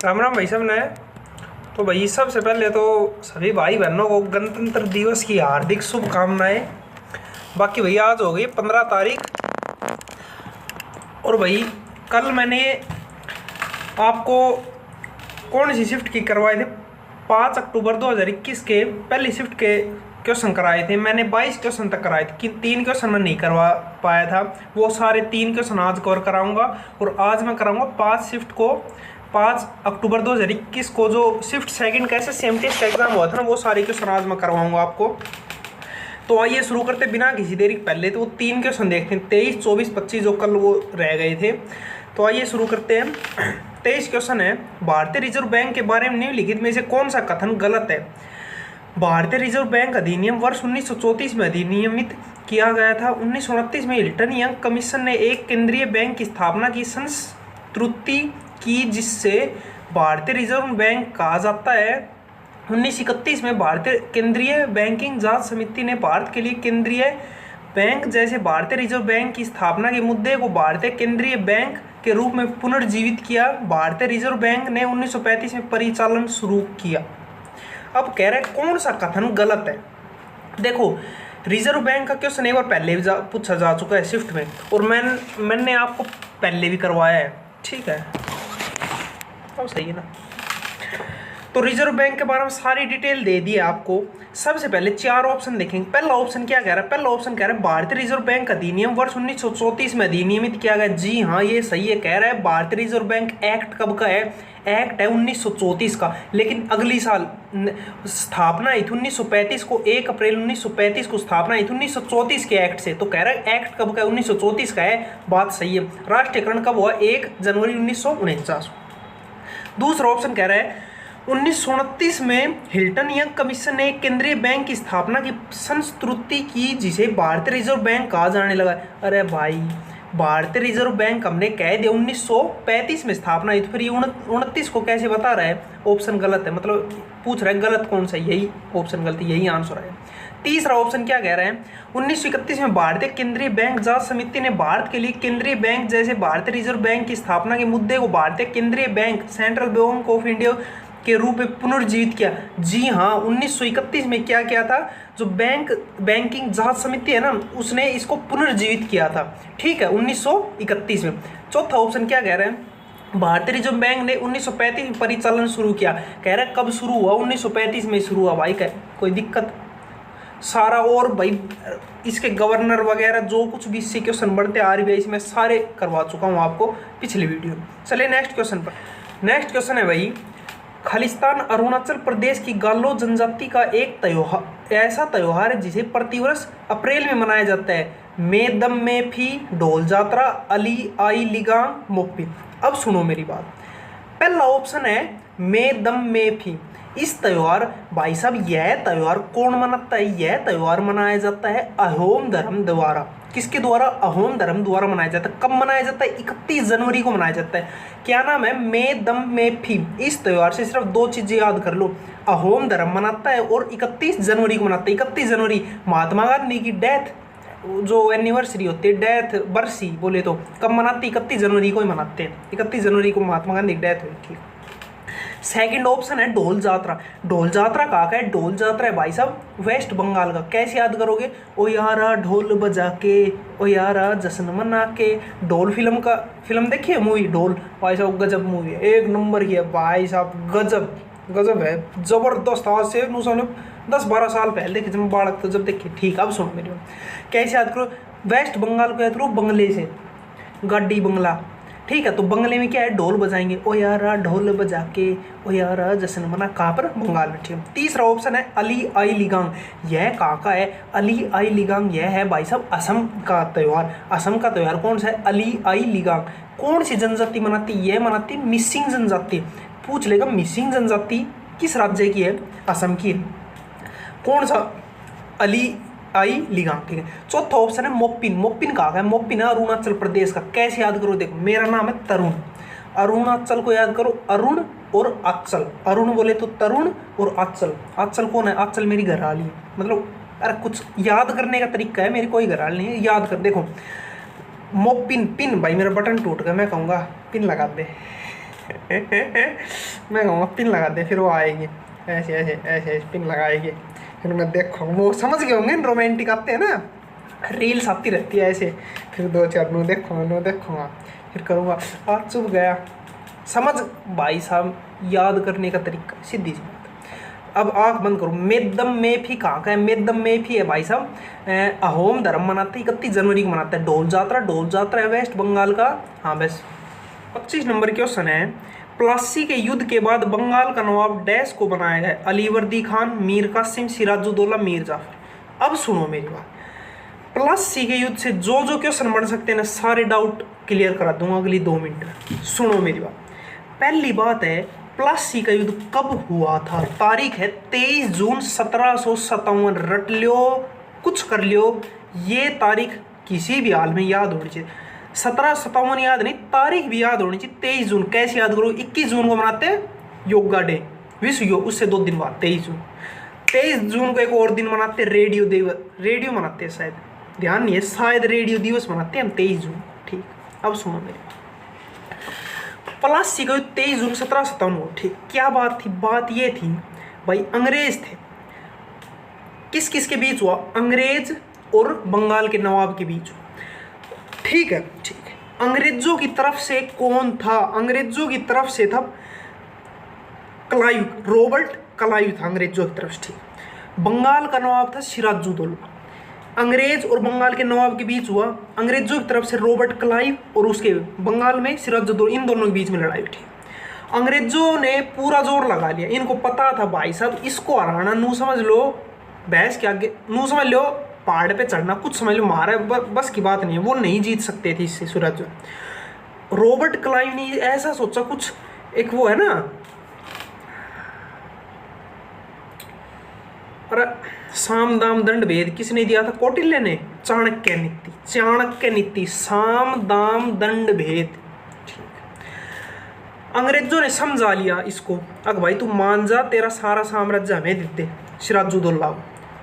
राम राम भाई सब ने। तो भाई सबसे पहले तो सभी भाई बहनों को गणतंत्र दिवस की हार्दिक शुभकामनाएं। बाकी भैया आज हो गई 15 तारीख और भाई कल मैंने आपको कौन सी शिफ्ट की करवाए थे 5 अक्टूबर 2021 के पहली शिफ्ट के क्वेश्चन कराए थे। मैंने 22 क्वेश्चन तक कराए थे कि 3 क्वेश्चन मैं नहीं करवा पाया था। वो सारे 3 क्वेश्चन आज कवर कराऊंगा और आज मैं कराऊंगा 5 शिफ्ट को 5 अक्टूबर 2021 को जो शिफ्ट सेकंड का सेम टेस्ट का एग्जाम हुआ था ना, वो सारे क्वेश्चन आज मैं करवाऊंगा आपको। तो आइए शुरू करते बिना किसी देरी पहले तो वो 3 क्वेश्चन देखते हैं 23, 24, 25 जो कल वो रह गए थे। तो आइए शुरू करते हैं। 23 क्वेश्चन है, भारतीय रिजर्व बैंक के बारे में निम्नलिखित में से कौन सा कथन गलत है। भारतीय रिजर्व बैंक अधिनियम वर्ष 1934 में अधिनियमित किया गया था। 1929 में हिल्टन यंग कमीशन ने एक केंद्रीय बैंक की स्थापना की संस्तुति की जिससे भारतीय रिजर्व बैंक कहा जाता है। 1931 में भारतीय केंद्रीय बैंकिंग जांच समिति ने भारत के लिए केंद्रीय बैंक जैसे भारतीय रिजर्व बैंक की स्थापना के मुद्दे को भारतीय केंद्रीय बैंक के रूप में पुनर्जीवित किया। भारतीय रिजर्व बैंक ने 1935 में परिचालन शुरू किया। अब कह रहे कौन सा कथन गलत है। देखो रिजर्व बैंक का क्वेश्चन एक बार पहले भी पूछा जा चुका है शिफ्ट में और मैंने आपको पहले भी करवाया है, ठीक है। अब सही है ना। तो रिजर्व बैंक के बारे में सारी डिटेल दे दी है आपको। सबसे पहले 4 ऑप्शन देखेंगे। पहला ऑप्शन क्या कह रहा है, पहला ऑप्शन कह रहा है भारतीय रिजर्व बैंक अधिनियम वर्ष 1934 में अधिनियमित किया गया। जी हाँ ये सही है। कह रहा है भारतीय रिजर्व बैंक एक्ट कब का है, एक्ट है 1934 का, लेकिन अगली साल स्थापना हुई थी 1935 को, 1 अप्रैल 1935 को स्थापना हुई थी 1934 के एक्ट से। तो कह रहा है एक्ट कब का है, 1934 का है। बात सही है। राष्ट्रीयकरण कब हुआ, 1 जनवरी 1949। दूसरा ऑप्शन कह रहा है 1929 में हिल्टन यंग कमीशन ने एक केंद्रीय बैंक की स्थापना की संस्तुति की जिसे भारतीय रिजर्व बैंक कहा जाने लगा। अरे भाई भारतीय रिजर्व बैंक हमने कह दिया 1935 में स्थापना हुई, तो फिर ये 29 को कैसे बता रहा है। ऑप्शन गलत है, मतलब पूछ रहा है गलत कौन सा, यही ऑप्शन गलत है, यही आंसर है। तीसरा ऑप्शन क्या कह रहा है, 1931 में भारतीय केंद्रीय बैंक जांच समिति ने भारत के लिए केंद्रीय बैंक जैसे भारतीय रिजर्व बैंक की स्थापना के मुद्दे को भारतीय केंद्रीय bank central bank of India के रूप में पुनर्जीवित किया। जी हाँ 1931 में क्या किया था, जो बैंकिंग जांच समिति है ना उसने इसको पुनर्जीवित किया था, ठीक है 1931 में। चौथा ऑप्शन क्या कह रहे हैं, भारतीय रिजर्व बैंक ने 1935 में परिचालन शुरू किया। कह रहा है कब शुरू हुआ, 1935 में शुरू हुआ। भाई क्या कोई दिक्कत, सारा और भाई इसके गवर्नर वगैरह जो कुछ भी इससे क्वेश्चन बढ़ते आरबीआई में सारे करवा चुका हूँ आपको पिछले वीडियो। चलिए नेक्स्ट क्वेश्चन पर। नेक्स्ट क्वेश्चन है भाई, खालिस्तान अरुणाचल प्रदेश की गालो जनजाति का एक त्योहार, ऐसा त्योहार है जिसे प्रतिवर्ष अप्रैल में मनाया जाता है। मेदम में फी, ढोल जात्रा, अली आई लिगांग, मोपिन। अब सुनो मेरी बात। पहला ऑप्शन है मेदम में फी। इस त्योहार भाई साहब यह त्योहार कौन मनाता है, यह त्योहार मनाया जाता है अहोम धर्म द्वारा। किसके द्वारा, अहोम धर्म द्वारा मनाया जाता है। कब मनाया जाता है, 31 जनवरी को मनाया जाता है। क्या नाम है, मे दम मे फी। इस त्योहार से सिर्फ 2 चीजें याद कर लो, अहोम धर्म मनाता है और 31 जनवरी को मनाता है। 31 जनवरी महात्मा गांधी की डेथ जो एनिवर्सरी होती है, डेथ बरसी बोले तो कब मनाते, 31 जनवरी को ही मनाते हैं। 31 जनवरी को महात्मा गांधी की डेथ हुई थी। सेकंड ऑप्शन है ढोल जात्रा। ढोल जात्रा कहाँ का है, ढोल जात्रा है भाई साहब वेस्ट बंगाल का। कैसे याद करोगे, ओ यारा ढोल बजा के, ओ यारा जश्न मना के। ढोल फिल्म देखिए मूवी ढोल, भाई साहब गजब मूवी है, 1 नंबर की है भाई साहब, गजब है, जबरदस्त। आज से 10-12 साल पहले देखे जब बालक तो जब देखिए। ठीक, अब सुनो मेरी बात। कैसे याद करो, वेस्ट बंगाल को याद करो बंगले से, गाड़ी बंगला, ठीक है। तो बंगले में क्या है, ढोल बजाएंगे, ओ यारा ढोल बजा के, ओ यारा जश्न मना। कहाँ पर, बंगाल में, ठीक है। तीसरा ऑप्शन है अली आई लिगांग। यह कहाँ का है, अली आई लिगांग यह है भाई साहब असम का त्यौहार। असम का त्यौहार कौन सा है, अली आई लिगांग। कौन सी जनजाति मनाती, यह मनाती मिसिंग जनजाति। पूछ लेगा मिसिंग जनजाति किस राज्य की है, असम की है। कौन सा, अली आई लिगांग, ठीक है। चौथा ऑप्शन है मोपिन। मोपिन कहाँ का है, मोपिन है अरुणाचल प्रदेश का। कैसे याद करो, देखो मेरा नाम है तरुण, अरुणाचल को याद करो अरुण और अचल। अरुण बोले तो तरुण और अचल, अचल कौन है, अचल मेरी घरवाली है। मतलब अरे कुछ याद करने का तरीका है, मेरी कोई घरवाली नहीं है, याद कर। देखो मोपिन, पिन भाई मेरा बटन टूट गया, मैं कहूँगा पिन लगा दे। मैं कहूँगा पिन लगा दे, फिर वो आएगी ऐसे ऐसे ऐसे ऐसे पिन लगाएगी, फिर मैं देखो वो समझ गए होंगे रोमांटिक आते हैं ना, रील्स आती रहती है ऐसे, फिर 2-4 नो देखूँगा, फिर करूँगा आज चुप गया। समझ भाई साहब, याद करने का तरीका सीधी सी बात। अब आँख बंद करो। मेदम मेफी कहाँ का है? मेदम मेफी है भाई साहब, अहोम धर्म मनाते 31 जनवरी को मनाता है। ढोल जात्रा है वेस्ट बंगाल का। हाँ बस 25 नंबर क्वेश्चन है। प्लासी के युद्ध के बाद बंगाल का नवाब डैश को बनाया गया? अलीवर्दी खान, मीर कासिम, सिराजुद्दौला, मीर जाफर। अब सुनो मेरी बात, प्लासी के युद्ध से जो जो क्वेश्चन बन सकते हैं ना, सारे डाउट क्लियर करा दूंगा अगली 2 मिनट में। सुनो मेरी बात। पहली बात है, प्लासी का युद्ध कब हुआ था? तारीख है 23 जून 1757। रट लियो, कुछ कर लियो, ये तारीख किसी भी हाल में याद होनी चाहिए। 1757 याद नहीं, तारीख भी याद होनी चाहिए। 23 जून कैसे याद करो? 21 जून को मनाते हैं योगा डे, विश्व योग, उससे 2 दिन बाद 23 जून। 23 जून को एक और दिन मनाते हैं रेडियो दिवस, रेडियो मनाते हैं शायद, ध्यान नहीं है, शायद रेडियो दिवस मनाते हैं हम 23 जून। ठीक, अब सुनो मेरे, प्लासी का 23 जून 1757 को। ठीक, क्या बात थी? बात ये थी भाई, अंग्रेज थे, किस किस के बीच हुआ? अंग्रेज और बंगाल के नवाब के बीच। ठीक है, ठीक है। अंग्रेजों की तरफ से कौन था? अंग्रेजों की तरफ से था क्लाइव, रॉबर्ट क्लाइव था अंग्रेजों की तरफ से। ठीक, बंगाल का नवाब था सिराजुद्दौला। अंग्रेज और बंगाल के नवाब के बीच हुआ, अंग्रेजों की तरफ से रॉबर्ट क्लाइव और उसके बंगाल में सिराजुद्दौला, इन दोनों के बीच में लड़ाई उठी। अंग्रेजों ने पूरा जोर लगा लिया, इनको पता था भाई साहब इसको हराना, नू समझ लो भैंस के आगे, नू समझ लो पहाड़ पे चढ़ना, कुछ समझ लो, मारा बस की बात नहीं है, वो नहीं जीत सकते थे इससे सूरज। रॉबर्ट क्लाइव ने ऐसा सोचा, कुछ एक वो है ना, अरे साम दाम दंड भेद किसने दिया था? कौटिल्य ने। चाणक्य नीति, चाणक्य नीति, साम दाम दंड भेद। अंग्रेजों ने समझा लिया इसको, अगर भाई तू मान जा, तेरा सारा साम्राज्य हमें दे दे। सिराजुद्दौला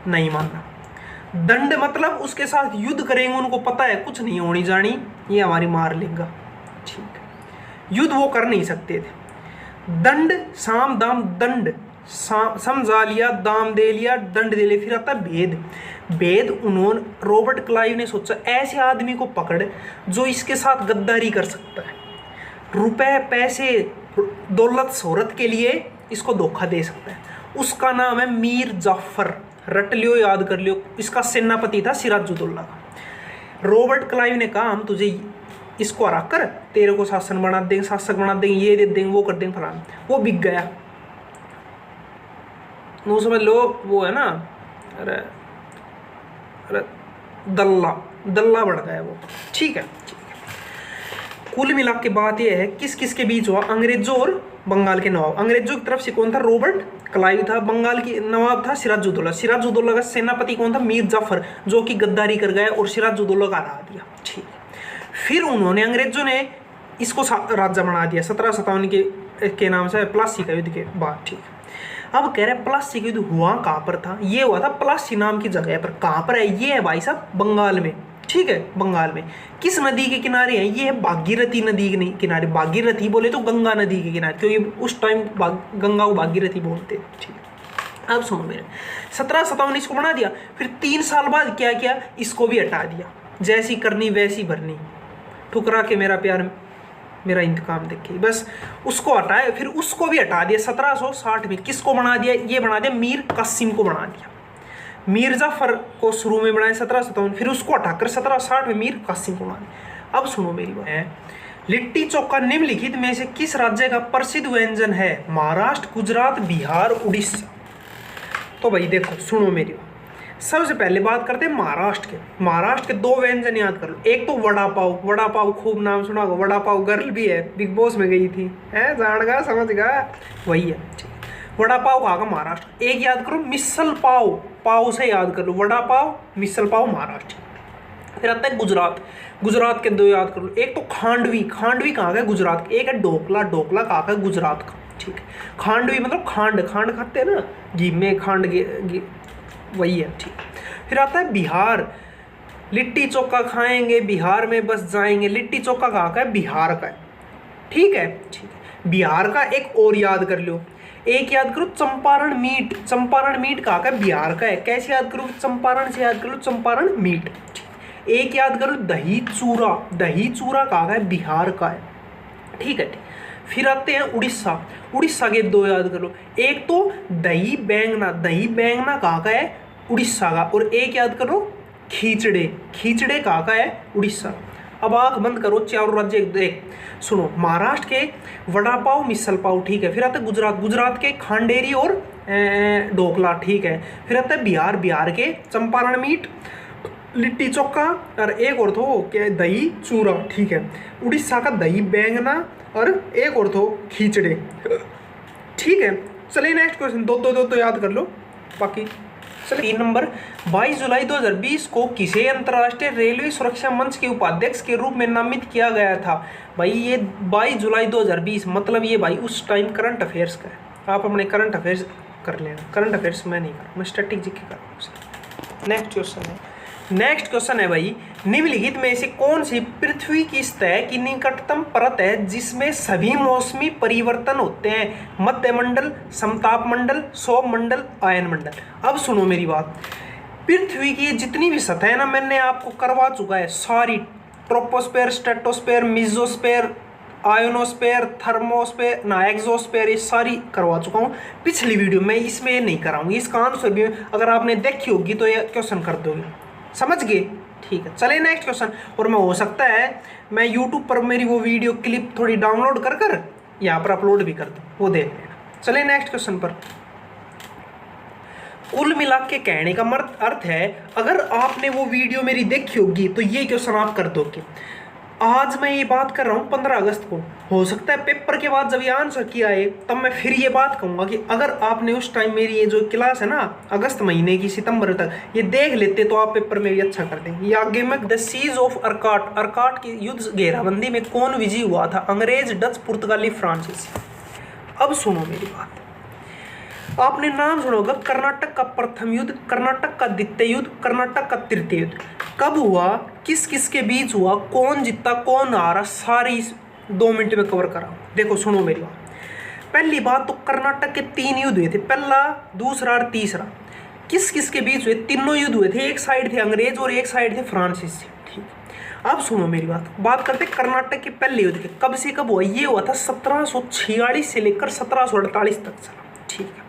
नहीं माना। दंड मतलब उसके साथ युद्ध करेंगे, उनको पता है कुछ नहीं होनी जानी, ये हमारी मार लेगा। ठीक, युद्ध वो कर नहीं सकते थे। दंड, साम दाम दंड, समझा लिया, दाम दे लिया, दंड दे लिया, फिर आता भेद। भेद उन्होंने, रॉबर्ट क्लाइव ने सोचा ऐसे आदमी को पकड़ जो इसके साथ गद्दारी कर सकता है, रुपए पैसे दौलत शोहरत के लिए इसको धोखा दे सकता है। उसका नाम है मीर जाफर। रट लियो, याद कर लियो, इसका सेनापति था सिराजुद्दौला का। रॉबर्ट क्लाइव ने कहा हम तुझे इसको हरा कर तेरे को शासन बना देंगे, शासक बना देंगे, ये दे देंगे, वो कर देंगे, फलाना। वो बिक गया, वो समझ लो वो है ना, अरे अरे दल्ला बढ़ गया वो। ठीक है, ठीक है। कुल मिला के बात ये है, किस किस के बीच हुआ? अंग्रेजों और बंगाल के नवाब। अंग्रेजों की तरफ से कौन था? रॉबर्ट क्लाइव था। बंगाल की नवाब था सिराजुद्दौला। सिराजुद्दौला का सेनापति कौन था? मीर जाफर, जो कि गद्दारी कर गया और सिराजुद्दौला का हरा दिया। ठीक, फिर उन्होंने, अंग्रेजों ने इसको राजा बना दिया 1757 के नाम से, प्लासी का युद्ध के बाद। ठीक, अब कह रहे प्लासी का युद्ध हुआ कहाँ पर था? ये हुआ था प्लासी नाम की जगह पर। कहाँ पर है? ये है भाई साहब बंगाल में। ठीक है, बंगाल में। किस नदी के किनारे है? ये है भागीरथी नदी के किनारे। भागीरथी बोले तो गंगा नदी के किनारे, क्योंकि उस टाइम गंगा को भागीरथी बोलते। ठीक, अब सुनो मेरे, 1757 इसको बना दिया। फिर 3 साल बाद क्या किया? इसको भी हटा दिया। जैसी करनी वैसी भरनी, ठुकरा के मेरा प्यार मेरा इंतकाम देखे, बस उसको हटाए। फिर उसको भी हटा दिया 1760 में। किसको बना दिया? ये बना दिया मीर कासिम को बना दिया। मीर जाफर को शुरू में बनाया 1757, फिर उसको हटाकर 1760 में मीर कासिम को बना दिया। अब सुनो मेरी बात है, लिट्टी चोखा निम्नलिखित में से किस राज्य का प्रसिद्ध व्यंजन है? महाराष्ट्र, गुजरात, बिहार, उड़ीसा। तो भाई देखो, सुनो मेरी बात, सबसे पहले बात करते हैं महाराष्ट्र के। महाराष्ट्र के 2 व्यंजन याद कर लो। एक तो वड़ा पाव, वड़ा पाव खूब नाम सुना होगा, वड़ा पाव गर्ल भी है, बिग बॉस में गई थी, है जानगा, समझगा, वही है। वड़ा पाव कहाँ का? महाराष्ट्र। एक याद करो मिसल पाव, पाव से याद कर लो, वड़ा पाव, मिसल पाव, महाराष्ट्र। फिर आता है गुजरात, गुजरात के 2 याद कर लो। एक तो खांडवी, खांडवी कहाँ का? गुजरात। एक है ढोकला, ढोकला कहाँ का? गुजरात का। ठीक है, खांडवी मतलब खांड, खांड खाते हैं ना घी में, खांड वही है। ठीक, फिर आता है बिहार, लिट्टी चोखा खाएंगे बिहार में बस जाएंगे। लिट्टी चोखा कहाँ का है? बिहार का है। ठीक है, ठीक है। बिहार का एक और याद कर लो, एक याद करो चंपारण मीट। चंपारण मीट कहाँ का? बिहार का है। कैसे याद करो? चंपारण से याद करो, चंपारण मीट। एक याद करो दही चूरा। दही चूरा कहाँ का है? बिहार का है। ठीक है। फिर आते हैं उड़ीसा। उड़ीसा के दो याद करो, एक तो दही बैंगना। दही बैंगना कहाँ का है? उड़ीसा का। और एक याद करो खींचड़े। खींचड़े कहाँ का है? उड़ीसा। अब आंख बंद करो, चारों राज्य देख सुनो। महाराष्ट्र के वड़ा पाव मिसल पाव। ठीक है। फिर आता है गुजरात। गुजरात के खांडेरी और ढोकला। ठीक है। फिर आता है बिहार। बिहार के चंपारण मीट, लिट्टी चोखा, और एक और तो क्या, दही चूरा। ठीक है। उड़ीसा का दही बैंगना, और एक और तो खींचड़े। ठीक है। चलिए नेक्स्ट क्वेश्चन। दो तो याद कर लो बाकी। चलिए 3 नंबर, 22 जुलाई 2020 को किसे अंतर्राष्ट्रीय रेलवे सुरक्षा मंच के उपाध्यक्ष के रूप में नामित किया गया था? भाई ये 22 जुलाई 2020 मतलब ये भाई उस टाइम करंट अफेयर्स का है। आप अपने करंट अफेयर्स कर लेना। करंट अफेयर्स मैं नहीं कर, मैं स्टैटिक जीके कर रहा हूँ। नेक्स्ट क्वेश्चन है। नेक्स्ट क्वेश्चन है भाई, निम्नलिखित में से कौन सी पृथ्वी की सतह की निकटतम परत है जिसमें सभी मौसमी परिवर्तन होते हैं? मध्यमंडल, समताप मंडल, सौर मंडल, आयन मंडल। अब सुनो मेरी बात, पृथ्वी की जितनी भी सतह है ना, मैंने आपको करवा चुका है सारी। Troposphere, stratosphere, mesosphere, ionosphere, thermosphere ना एक्सोस्फेयर, ये सारी करवा चुका हूँ पिछली वीडियो में। इसमें नहीं कराऊंगी। इसका आंसर भी अगर आपने देखी होगी तो ये क्वेश्चन कर दोगे। समझ गए? ठीक है। चलिए नेक्स्ट क्वेश्चन। और मैं हो सकता है मैं यूट्यूब पर मेरी वो वीडियो क्लिप थोड़ी डाउनलोड कर कर यहाँ पर अपलोड भी कर दूँ, वो देख लेना। चलिए नेक्स्ट क्वेश्चन पर। कुल मिला के कहने का अर्थ है, अगर आपने वो वीडियो मेरी देखी होगी तो ये क्वेश्चन आप कर दोगे। आज मैं ये बात कर रहा हूँ 15 अगस्त को। हो सकता है पेपर के बाद जब ये आंसर किया है तब मैं फिर ये बात कहूँगा कि अगर आपने उस टाइम मेरी ये जो क्लास है ना अगस्त महीने की सितंबर तक ये देख लेते तो आप पेपर में भी अच्छा कर देंगे। ये आगे में the siege of Arcot. Arcot की युद्ध घेराबंदी में कौन विजयी हुआ था? अंग्रेज, डच, पुर्तगाली, फ्रांसीसी। अब सुनो मेरी बात, आपने नाम सुना होगा कर्नाटक का प्रथम युद्ध, कर्नाटक का द्वितीय युद्ध, कर्नाटक का तृतीय युद्ध। कब हुआ, किस किस के बीच हुआ, कौन जीता कौन हारा, सारी 2 मिनट में कवर कराऊं। देखो सुनो मेरी बात। पहली बात तो कर्नाटक के 3 युद्ध हुए थे, पहला, दूसरा और तीसरा। किस किस के बीच हुए? तीनों युद्ध हुए थे। एक साइड थे अंग्रेज और एक साइड थे फ्रांसीसी। ठीक, अब सुनो मेरी बात करते कर्नाटक के पहले युद्ध के। कब से कब हुआ? ये हुआ था 1746 से लेकर 1748 तक चला। ठीक है।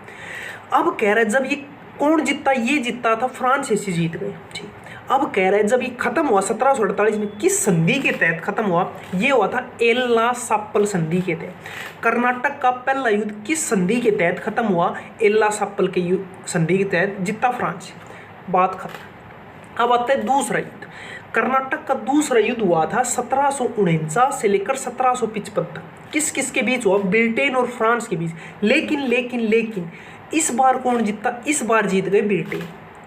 अब कह रहे जब ये कौन जीता? ये जीता था फ्रांसीसी जीत गए। ठीक, अब कह रहे जब ये खत्म हुआ 1748 में, किस संधि के तहत खत्म हुआ? ये हुआ था एल्ला साप्पल संधि के तहत। कर्नाटक का पहला युद्ध किस संधि के तहत खत्म हुआ? एल्ला साप्पल के संधि के तहत। जीता फ्रांस, बात खत्म। अब आता है दूसरा युद्ध। कर्नाटक का दूसरा युद्ध हुआ था 1749 से लेकर 1755 तक। किस किस के बीच हुआ? ब्रिटेन और फ्रांस के बीच। लेकिन इस बार कौन जीता? इस बार जीत गए ब्रिटेन।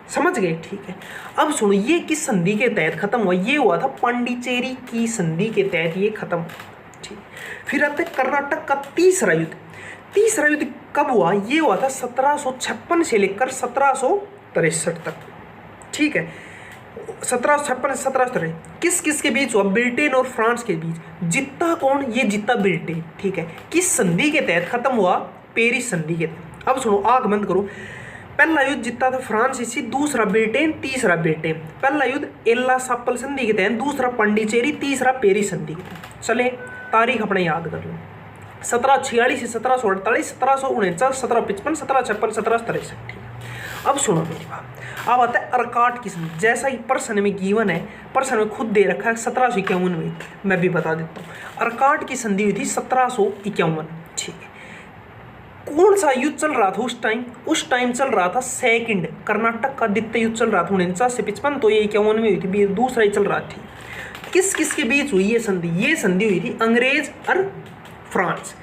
समझ गए? ठीक है। अब सुनो, ये किस संधि के तहत खत्म हुआ? ये हुआ था पांडिचेरी की संधि के तहत ये खत्म हुआ। ठीक, फिर आता है कर्नाटक का तीसरा युद्ध। तीसरा युद्ध कब हुआ? ये हुआ था 1756 से लेकर 1763 तक। ठीक है, 1756 से 1763। किस किस के बीच हुआ? ब्रिटेन और फ्रांस के बीच। जीता कौन? ये जीता ब्रिटेन। ठीक है। किस संधि के तहत खत्म हुआ? पेरिस संधि के तहत। अब सुनो, आंख बंद करो। पहला युद्ध जीता था फ्रांसीसी, दूसरा ब्रिटेन, तीसरा ब्रिटेन। पहला युद्ध एल्ला साप्पल संधि के तहत, दूसरा पांडिचेरी, तीसरा पेरिस संधि के तहत। चले तारीख अपने याद कर लो। 1746 से 1748, 1749, 1755, 1756, 1763। अब सुनो मेरी बात। अब आता है अर्काट की संधि। जैसा कि प्रश्न में गिवन है, प्रश्न में खुद दे रखा है 1751 में। मैं भी बता देता हूँ। अर्काट की संधि हुई थी 1751। ठीक है। कौन सा युद्ध चल रहा था उस टाइम? उस टाइम चल रहा था सेकंड कर्नाटक का द्वितीय युद्ध चल रहा था 49 से 55, तो ये 51 में हुई थी। दूसरा ही चल रहा थी। किस किस के बीच हुई ये संधि? ये संधि हुई थी अंग्रेज और फ्रांस।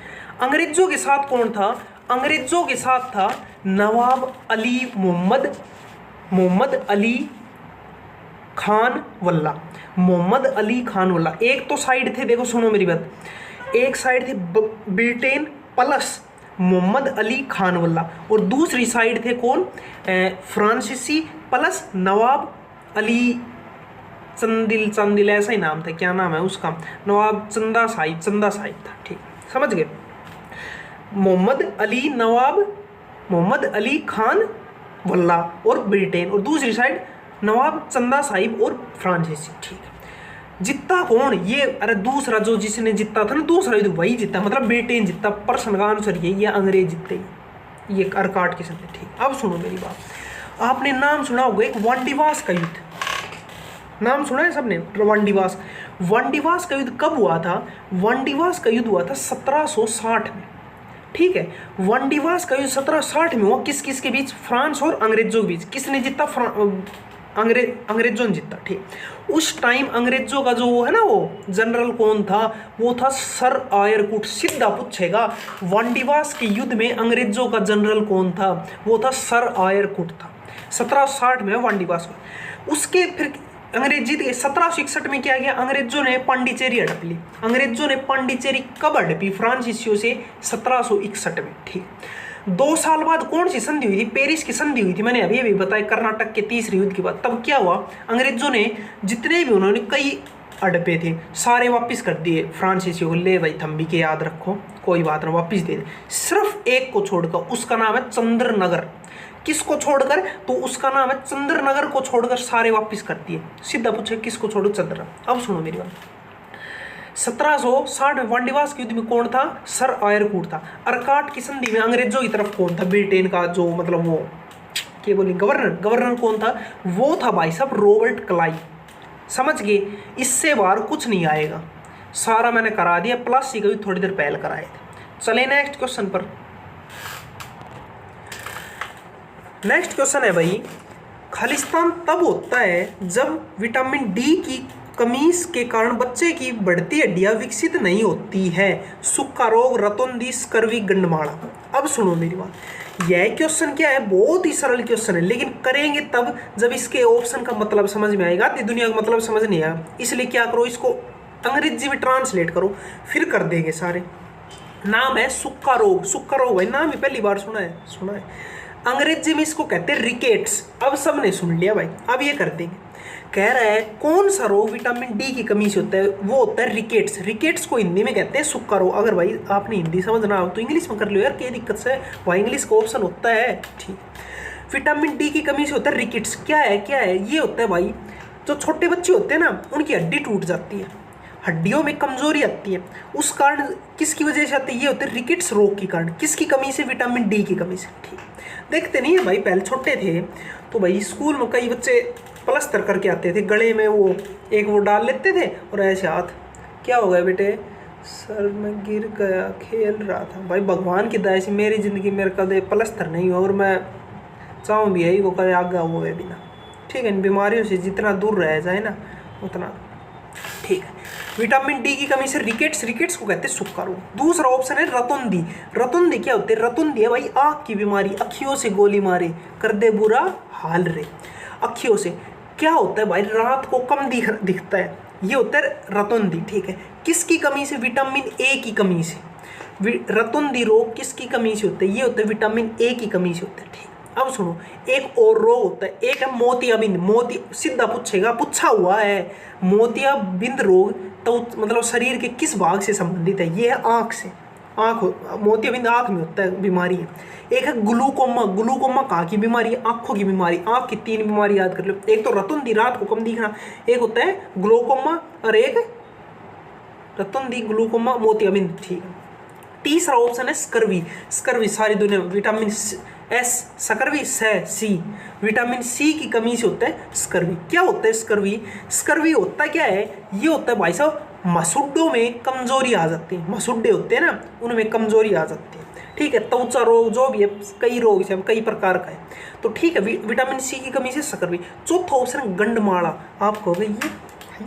अंग्रेजों के साथ कौन था? अंग्रेजों के साथ था नवाब अली मोहम्मद अली खान वल्ला। मोहम्मद अली खान वल्ला एक तो साइड थे। देखो सुनो मेरी बात, एक साइड थे ब्रिटेन प्लस मोहम्मद अली खान वल्ला, और दूसरी साइड थे कौन? फ्रांसीसी प्लस नवाब अली चंदिल ऐसा ही नाम था। क्या नाम है उसका? नवाब चंदा साहिब था। ठीक, समझ गए? मोहम्मद अली नवाब, मोहम्मद अली खान वल्ला और ब्रिटेन, और दूसरी साइड नवाब चंदा साहिब और फ्रांसीसी। ठीक है, जीता कौन? ये अरे दूसरा जो जिसने जीता था ना दूसरा युद्ध वही जीता, मतलब ब्रिटेन जीता। प्रश्न का आंसर ये अंग्रेज जीते, ये अर्काट के समय। ठीक, अब सुनो मेरी बात, आपने नाम सुना होगा एक वांडीवास का युद्ध, नाम सुना है सबने? वांडीवास, वांडीवास का युद्ध कब हुआ था? वांडीवास का युद्ध हुआ था 1760 में। ठीक है, वांडीवास का युद्ध 1760 में हुआ। किस किस के बीच? फ्रांस और अंग्रेजों के बीच। किसने जीता? अंग्रेजों ने जीता। ठीक, उस टाइम अंग्रेजों का जो वो है ना, वो जनरल कौन था? वो था सर आयरकुट। सीधा पूछेगा वांडीवास के युद्ध में अंग्रेजों का जनरल कौन था? वो था सर आयरकुट था। 1760 में वांडीवास हुआ। उसके फिर अंग्रेज जीत गए। 1761 में क्या किया? अंग्रेजों ने पांडिचेरी हड़प ली। अंग्रेजों ने पांडिचेरी कब हड़पी? फ्रांसीसियों से 1761 में। ठीक, 2 साल बाद कौन सी संधि हुई थी? पेरिस की संधि हुई थी, मैंने अभी अभी बताया, कर्नाटक के तीसरे युद्ध के बाद। तब क्या हुआ? अंग्रेजों ने जितने भी उन्होंने कई हड़पे थे सारे वापस कर दिए फ्रांसीसियों को। ले भाई थंबी के याद रखो, कोई बात ना, वापस दे दे। सिर्फ एक को छोड़कर, उसका नाम है चंद्रनगर। किसको छोड़कर? तो उसका नाम है चंद्रनगर को छोड़कर सारे वापस कर दिए। सीधा पूछे किसको छोड़ो? चंद्र। अब सुनो मेरी बात, 1760 में वांडीवास के युद्ध में कौन था? सर आयरकुट था। अर्काट की संधि में अंग्रेजों की तरफ कौन था? ब्रिटेन का जो मतलब वो क्या बोले गवर्नर, गवर्नर कौन था? वो था भाई साहब रॉबर्ट क्लाइव। समझ गए? इससे बाहर कुछ नहीं आएगा, सारा मैंने करा दिया। प्लासी का युद्ध थोड़ी देर पहले कराए थे। चले नेक्स्ट क्वेश्चन पर। नेक्स्ट क्वेश्चन है भाई, खालिस्तान तब होता है जब विटामिन डी की कमी के कारण बच्चे की बढ़ती हड्डियां विकसित नहीं होती है। सूखा रोग, रतौंधी, स्कर्वी, गंडमाड़ा। अब सुनो मेरी बात, यह क्वेश्चन क्या है? बहुत ही सरल क्वेश्चन है, लेकिन करेंगे तब जब इसके ऑप्शन का मतलब समझ में आएगा। आधी दुनिया का मतलब समझ नहीं आया, इसलिए क्या करो, इसको अंग्रेजी में ट्रांसलेट करो, फिर कर देंगे सारे। नाम है सूखा रोग। सूखा रोग भाई नाम ही पहली बार सुना है, सुना है। अंग्रेजी में इसको कहते हैं रिकेट्स। अब सबने सुन लिया भाई, अब ये कर देंगे। कह रहा है कौन सा रोग विटामिन डी की कमी से होता है? वो होता है रिकेट्स। रिकेट्स को हिंदी में कहते हैं सूखा रोग। अगर भाई आपने हिंदी समझना हो तो इंग्लिश में कर लो यार, क्या दिक्कत से? वहाँ इंग्लिश का ऑप्शन होता है। ठीक, विटामिन डी की कमी से होता है रिकेट्स। क्या है? क्या है? ये होता है भाई, जो छोटे बच्चे होते हैं ना, उनकी हड्डी टूट जाती है, हड्डियों में कमजोरी आती है। उस कारण किसकी वजह से आती है? ये होते हैं रिकेट्स रोग के कारण। किसकी कमी से? विटामिन डी की कमी से। ठीक, देखते नहीं है भाई, पहले छोटे थे तो भाई स्कूल में कई बच्चे प्लस्तर करके आते थे, गले में वो एक वो डाल लेते थे और ऐसे हाथ, क्या हो गया बेटे? सर मैं गिर गया, खेल रहा था। भाई भगवान की दया से मेरी ज़िंदगी मेरे कदे प्लस्तर नहीं हो, और मैं चाहूँ भी यही वो कदे आगे वो है बिना। ठीक है, इन बीमारियों से जितना दूर रह जाए ना उतना ठीक है। विटामिन डी की कमी से रिकेट्स, रिकेट्स को कहते हैं सूखा रोग। दूसरा ऑप्शन है रतौंधी। रतौंधी क्या होते हैं? रतौंधी है भाई आँख की बीमारी, अखियों से गोली मारे कर दे बुरा हाल रे। अखियों से क्या होता है भाई? रात को कम दिखता है, ये होता है रतौंधी। ठीक है, किसकी कमी से? विटामिन ए की कमी से। रतौंधी रोग किसकी कमी से होता है? ये होता है विटामिन ए की कमी से होता है। ठीक, अब सुनो, एक और रोग होता है, एक है मोतियाबिंद। सीधा पूछेगा, पूछा हुआ है, मोतियाबिंद रोग तो मतलब शरीर के किस भाग से संबंधित है? ये है आँख से। आँख, मोतियाबिंद आँख में होता है, बीमारी है। एक है ग्लूकोमा। ग्लूकोमा कहाँ की बीमारी है? आँखों की बीमारी। आँख की 3 बीमारी याद कर लो, एक तो रतौंधी रात को कम दिखना, एक होता है ग्लूकोमा, और एक रतौंधी, ग्लूकोमा, मोतियाबिंद। ठीक है, तीसरा ऑप्शन है स्कर्वी। स्कर्वी सारी दुनिया में विटामिन एस, स्कर्वी सी, विटामिन सी की कमी से होता है स्कर्वी। क्या होता है स्कर्वी? स्कर्वी होता क्या है? ये होता है भाई साहब मसूड़ों में कमजोरी आ जाती है। मसूड़े होते हैं ना, उनमें कमजोरी आ जाती है। ठीक है, त्वचा रोग जो भी है, कई रोग से कई प्रकार का है। तो ठीक है, विटामिन सी की कमी से स्कर्वी। चौथा ऑप्शन गंडमाड़ा। आप कहोगे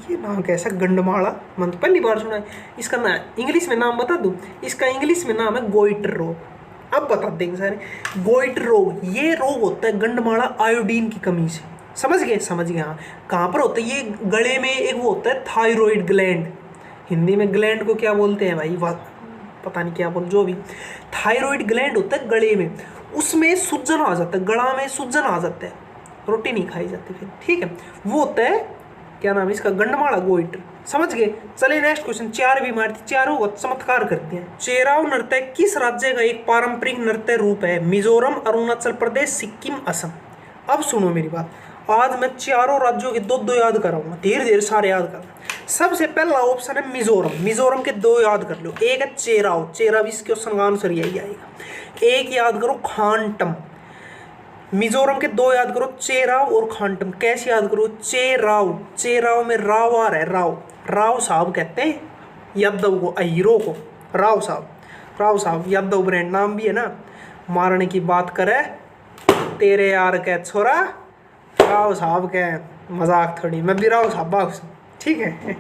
ये नाम कैसा गंडमाड़ा? मैंने तो पहली बार सुना है। इसका नाम इंग्लिश में नाम बता दूं, इसका इंग्लिश में नाम है गोइटर रोग। अब बता देंगे सारे। गोइटर रोग, ये रोग होता है गंडमाड़ा आयोडीन की कमी से। समझ गए? समझ गए। हाँ, कहाँ पर होता है ये? गले में एक वो होता है थायराइड ग्लैंड। हिंदी में ग्लैंड को क्या बोलते हैं भाई? पता नहीं क्या बोल, जो भी। थायराइड ग्लैंड होता है गले में, उसमें सूजन आ जाता है, गला में सूजन आ जाता है, रोटी नहीं खाई जाती फिर। ठीक है, वो होता है क्या नाम है इसका? गंडमाड़ा, गोइटर। समझ गए। चलिए नेक्स्ट क्वेश्चन, चार भी मारती, चारों को चमत्कार करते हैं। चेराव नृत्य किस राज्य का एक पारंपरिक नृत्य रूप है? मिजोरम, अरुणाचल प्रदेश, सिक्किम, असम। अब सुनो मेरी बात, आज मैं चारों राज्यों के दो दो याद कराऊंगा, धीरे धीरे सारे याद कर। सबसे पहला ऑप्शन है मिजोरम, मिजोरम के दो याद कर लो। एक है चेराव, चेराव इस क्वेश्चन का आंसर यही आएगा। एक याद करो खानटम, मिजोरम के दो याद करो, चेराव और खानटम। कैसे याद करो? चेराव, चेराव में राव आ रहा है, राव, राव साहब कहते हैं यादव को, हीरो को राव साहब, राव साहब यादव ब्रांड नाम भी है ना। मारने की बात करे तेरे यार के छोरा राव साहब के, मजाक थोड़ी, मैं भी राव साहब, ठीक है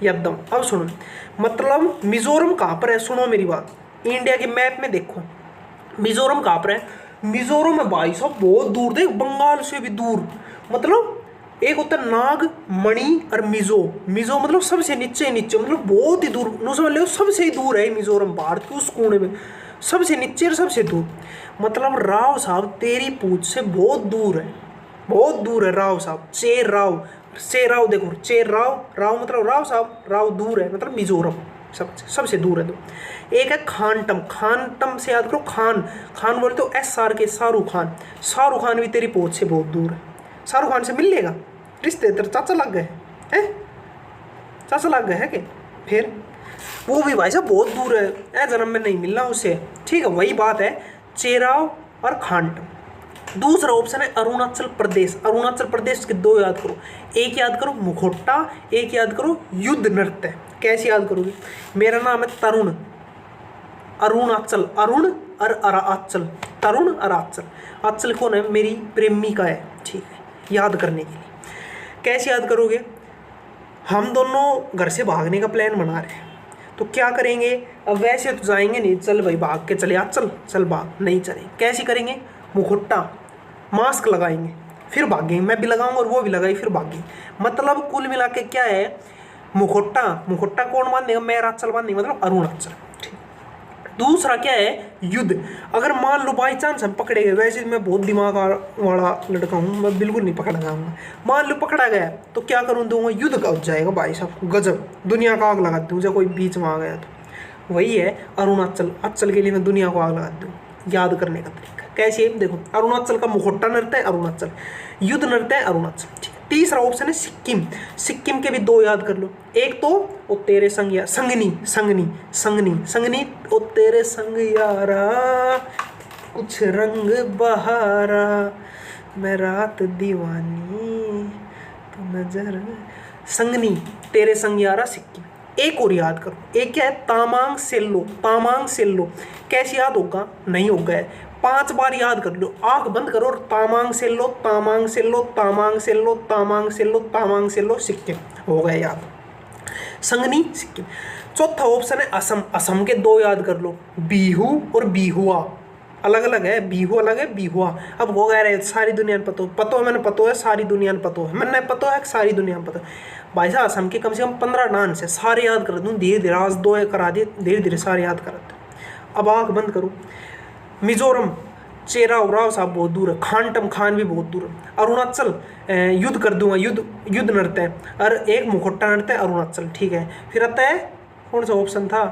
यादव। अब सुनो, मतलब मिजोरम कहाँ पर है? सुनो मेरी बात, इंडिया के मैप में देखो मिजोरम कहाँ पर है। मिजोरम में भाई साहब बहुत दूर, देख बंगाल से भी दूर, मतलब एक होता है नाग, मणि और मिजो। मिजो मतलब सबसे नीचे नीचे, मतलब बहुत ही दूर, नो समझ लो सबसे ही दूर है मिजोरम, भारत के उस कोने में सबसे नीचे और सबसे दूर। मतलब राव साहब तेरी पूछ से बहुत दूर है, बहुत दूर है राव साहब। चेराव, चेराव देखो, चेराव, राव मतलब राव साहब, राव दूर है मतलब मिजोरम सबसे दूर है। तो एक है खानटम, खानटम से याद करो खान, खान बोलते हो SR के शाहरुख खान, शाहरुख खान भी तेरी पहुंच से बहुत दूर है। शाहरुख खान से मिल लेगा, रिश्ते तेरे चाचा लग गए हैं, चाचा लग गए है कि फिर वो भी भाई साहब बहुत दूर है, जन्म में नहीं मिलना उससे, ठीक है। वही बात है चेराव और खानटम। दूसरा ऑप्शन है अरुणाचल प्रदेश, अरुणाचल प्रदेश के दो याद करो, एक याद करो मुखोटा, एक याद करो युद्ध नृत्य। कैसे याद करोगे? मेरा नाम है तरुण, अरुणाचल, अरुण और अराचल, तरुण अराचल। आचल कौन है? मेरी प्रेमिका है, ठीक है, याद करने के लिए। कैसे याद करोगे? हम दोनों घर से भागने का प्लान बना रहे हैं, तो क्या करेंगे? अब वैसे तो जाएंगे नहीं, चल भाई भाग के चले, आज चल चल भाग, नहीं चले, कैसे करेंगे? मुखोटा, मास्क लगाएंगे फिर भागेंगे, मैं भी लगाऊंगा और वो भी लगाई फिर भागेंगे। मतलब कुल मिला के क्या है, मुखोटा, मुखोटा कौन बांधेगा? मैं अरुणाचल बांधेगा, मतलब अरुणाचल, ठीक। दूसरा क्या है? युद्ध। अगर मान लो बाई चांस हम पकड़े गए, वैसे मैं बहुत दिमाग वाला लड़का हूँ, मैं बिल्कुल नहीं पकड़ा जाऊंगा, मान लो पकड़ा गया तो क्या करूँ? दूंगा युद्ध का हो जाएगा भाई साहब, गजब, दुनिया का आग लगा दूँ जब कोई बीच में आ गया तो। वही है अरुणाचल, अचल के लिए मैं दुनिया को आग लगा दूँ। याद करने का तरीका कैसे? देखो अरुणाचल का मुखोटा नृत्य है अरुणाचल, युद्ध नृत्य है अरुणाचल, ठीक। तीसरा ऑप्शन है सिक्किम, सिक्किम के भी दो याद कर लो, एक तो ओ तेरे संग यार, संगनी, संगनी, संगनी, संगनी, ओ तेरे संग यारा कुछ रंग बहारा, मैं रात दीवानी तो नजर, संगनी, तेरे संग यारा, सिक्किम। एक और याद करो, एक क्या है? तामांग सेल्लो, तामांग सेल्लो। कैसे याद होगा? नहीं होगा, 5 बार याद कर लो, आंख बंद करो और तामांग सेल्लो, तामांग सेल्लो, तामांग सेल्लो, तामांग सेल्लो, तामांग सेल्लो, सिक्किम, हो गया याद, संगनी, सिक्किम। चौथा ऑप्शन है असम, असम के दो याद कर लो, बिहू और बिहुआ, अलग अलग है, बिहू अलग है, बिहुआ। अब हो गया रे, सारी दुनिया में पतो है, मैंने पतो है, सारी दुनिया में पतो है, मैंने पतो है, सारी दुनिया में पतो है। भाई साहब असम के कम से कम 15 डांस है, सारे याद कर दूँ धीरे धीरे, आज 2 करा दिए, धीरे धीरे सारे याद कराते। अब आँख बंद करो, मिजोरम, चेराव, राव साहब बहुत दूर है, खानटम, खान भी बहुत दूर है, अरुणाचल युद्ध कर दूंगा, युद्ध, युद्ध नृत्य है, और एक मुखोटा नृत्य है अरुणाचल, ठीक है। फिर आता है कौन सा ऑप्शन था?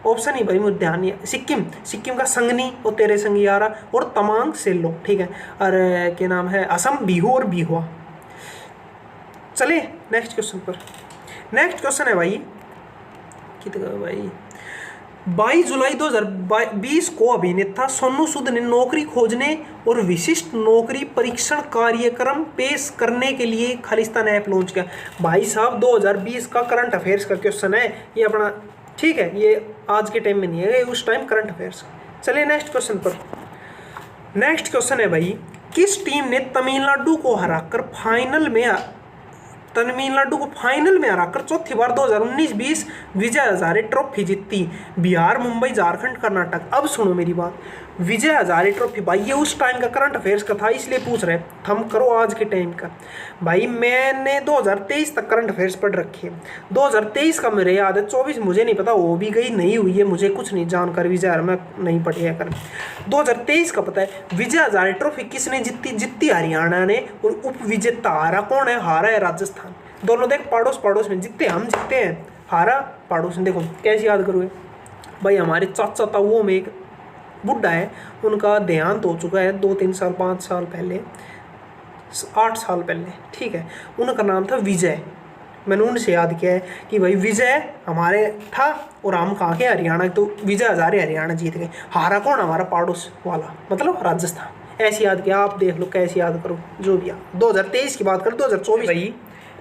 ऑप्शन ही भाई मुझे ध्यान नहीं है, सिक्किम, सिक्किम का संगनी और तेरे संग यारा और तमांग सेल्लो, ठीक है। और क्या नाम है? असम, बिहू और बिहुआ। चलिए नेक्स्ट क्वेश्चन पर। नेक्स्ट क्वेश्चन है भाई, कितना भाई, 22 जुलाई 2020 को अभिनेता सोनू सूद ने नौकरी खोजने और विशिष्ट नौकरी परीक्षण कार्यक्रम पेश करने के लिए खालिस्तान ऐप लॉन्च किया। भाई साहब 2020 का करंट अफेयर्स का क्वेश्चन है ये अपना, ठीक है, ये आज के टाइम में नहीं है, उस टाइम करंट अफेयर्स। चलिए नेक्स्ट क्वेश्चन पर। नेक्स्ट क्वेश्चन है भाई, किस टीम ने तमिलनाडु को हराकर चौथी बार 2019-20 विजय हजारे ट्रॉफी जीती? बिहार, मुंबई, झारखंड, कर्नाटक। अब सुनो मेरी बात, विजय हजारे ट्रॉफी भाई ये उस टाइम का करंट अफेयर्स का था, इसलिए पूछ रहे, हम करो आज के टाइम का। भाई मैंने 2023 तक करंट अफेयर्स पढ़ रखी है, 2023 का मेरे याद है, 24 मुझे नहीं पता, वो भी गई नहीं हुई है, मुझे कुछ नहीं जानकर, विजय मैं नहीं पढ़ी है कर। 2023 का पता है, विजय हजारे ट्रॉफी किसने जीती? हरियाणा ने, और उप विजेता हारा कौन है? हारा है राजस्थान। दोनों देख पड़ोस पड़ोस में, जीतते हम जीतते हैं, हारा पड़ोस में। देखो कैसे याद करोगे भाई, हमारे चाचा ताऊओं में एक बुढ़ा है, उनका देहांत हो चुका है 2-3 साल 5 साल पहले, 8 साल पहले, ठीक है। उनका नाम था विजय। मैंने उनसे याद किया है कि भाई विजय हमारे था और हम कहाँ के, हरियाणा, तो विजय हजारे हरियाणा जीत गए। हारा कौन, हमारा पड़ोस वाला, मतलब राजस्थान। ऐसे याद किया, आप देख लो कैसे याद करो जो भी। 2023 की बात करें, 2024 भाई।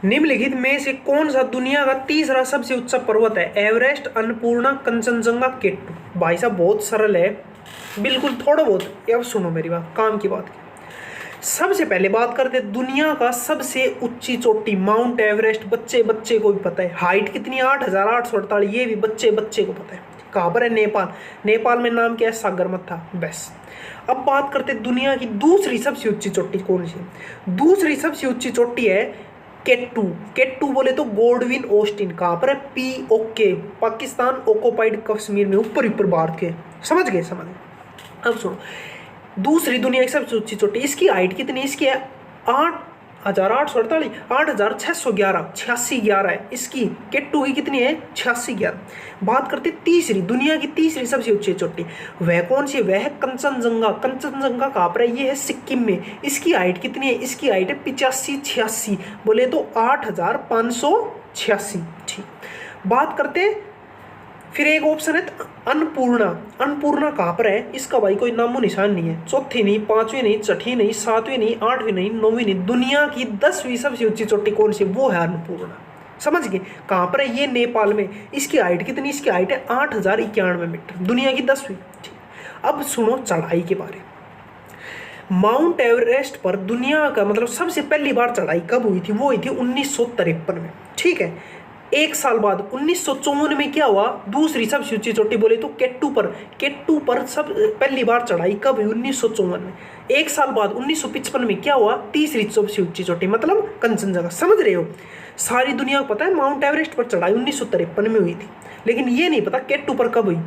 निम्नलिखित में से कौन सा दुनिया का तीसरा सबसे ऊंचा पर्वत है? एवरेस्ट, अन्नपूर्णा, कंचनजंगा, केटू। भाई साहब बहुत सरल है, बिल्कुल थोड़ा बहुत। अब सुनो मेरी बात, काम की बात। सबसे पहले बात करते हैं दुनिया का सबसे ऊंची चोटी, माउंट एवरेस्ट। बच्चे बच्चे को भी पता है हाइट कितनी, 8,848, ये भी बच्चे बच्चे को पता है। कहाँ पर है? नेपाल। नेपाल में नाम क्या है? सागरमाथा। बस अब बात करते हैं दुनिया की दूसरी सबसे ऊंची चोटी कौन सी? दूसरी सबसे ऊंची चोटी है केटू। केटू बोले तो गोल्डविन ऑस्टिन। कहाँ पर है? POK, पाकिस्तान ऑक्युपाइड कश्मीर में, ऊपर ऊपर भारत के। समझ गए? समझ गए। अब सुनो, दूसरी दुनिया की सबसे ऊंची चोटी, इसकी हाइट कितनी? इसकी है 8,848, 8,611, 8611 है इसकी। केटू की कितनी है? 8611। बात करते तीसरी, दुनिया की तीसरी सबसे ऊंची चोटी, वह कौन सी? वह है कंचनजंगा। कंचनजंगा कहाँ पर है? ये है सिक्किम में। इसकी हाइट कितनी है? इसकी हाइट है 8586, बोले तो 8,586। ठीक। बात करते फिर एक ऑप्शन है अन्नपूर्णा। अन्नपूर्णा कहाँ पर है? इसका भाई कोई नामो निशान नहीं है। चौथी नहीं, पांचवी नहीं, छठी नहीं, सातवीं नहीं, आठवीं नहीं, नौवीं नहीं। दुनिया की 10वीं सबसे ऊंची चोटी कौन सी? वो है अन्नपूर्णा। समझ गए? कहाँ पर है? ये नेपाल में। इसकी हाइट कितनी? इसकी हाइट है 8,091 मीटर, दुनिया की 10वीं। ठीक। अब सुनो चढ़ाई के बारे में। माउंट एवरेस्ट पर दुनिया का मतलब सबसे पहली बार चढ़ाई कब हुई थी? वो हुई थी 1953 में। ठीक है। एक साल बाद 1954 में क्या हुआ? दूसरी सबसे ऊंची चोटी बोले तो केटू पर। केटू पर सब पहली बार चढ़ाई कब हुई? 1954 में। एक साल बाद 1955 में क्या हुआ? तीसरी सबसे ऊंची चोटी, मतलब कंचनजंगा। समझ रहे हो? सारी दुनिया को पता है माउंट एवरेस्ट पर चढ़ाई 1953 में हुई थी, लेकिन ये नहीं पता केटू पर कब हुई।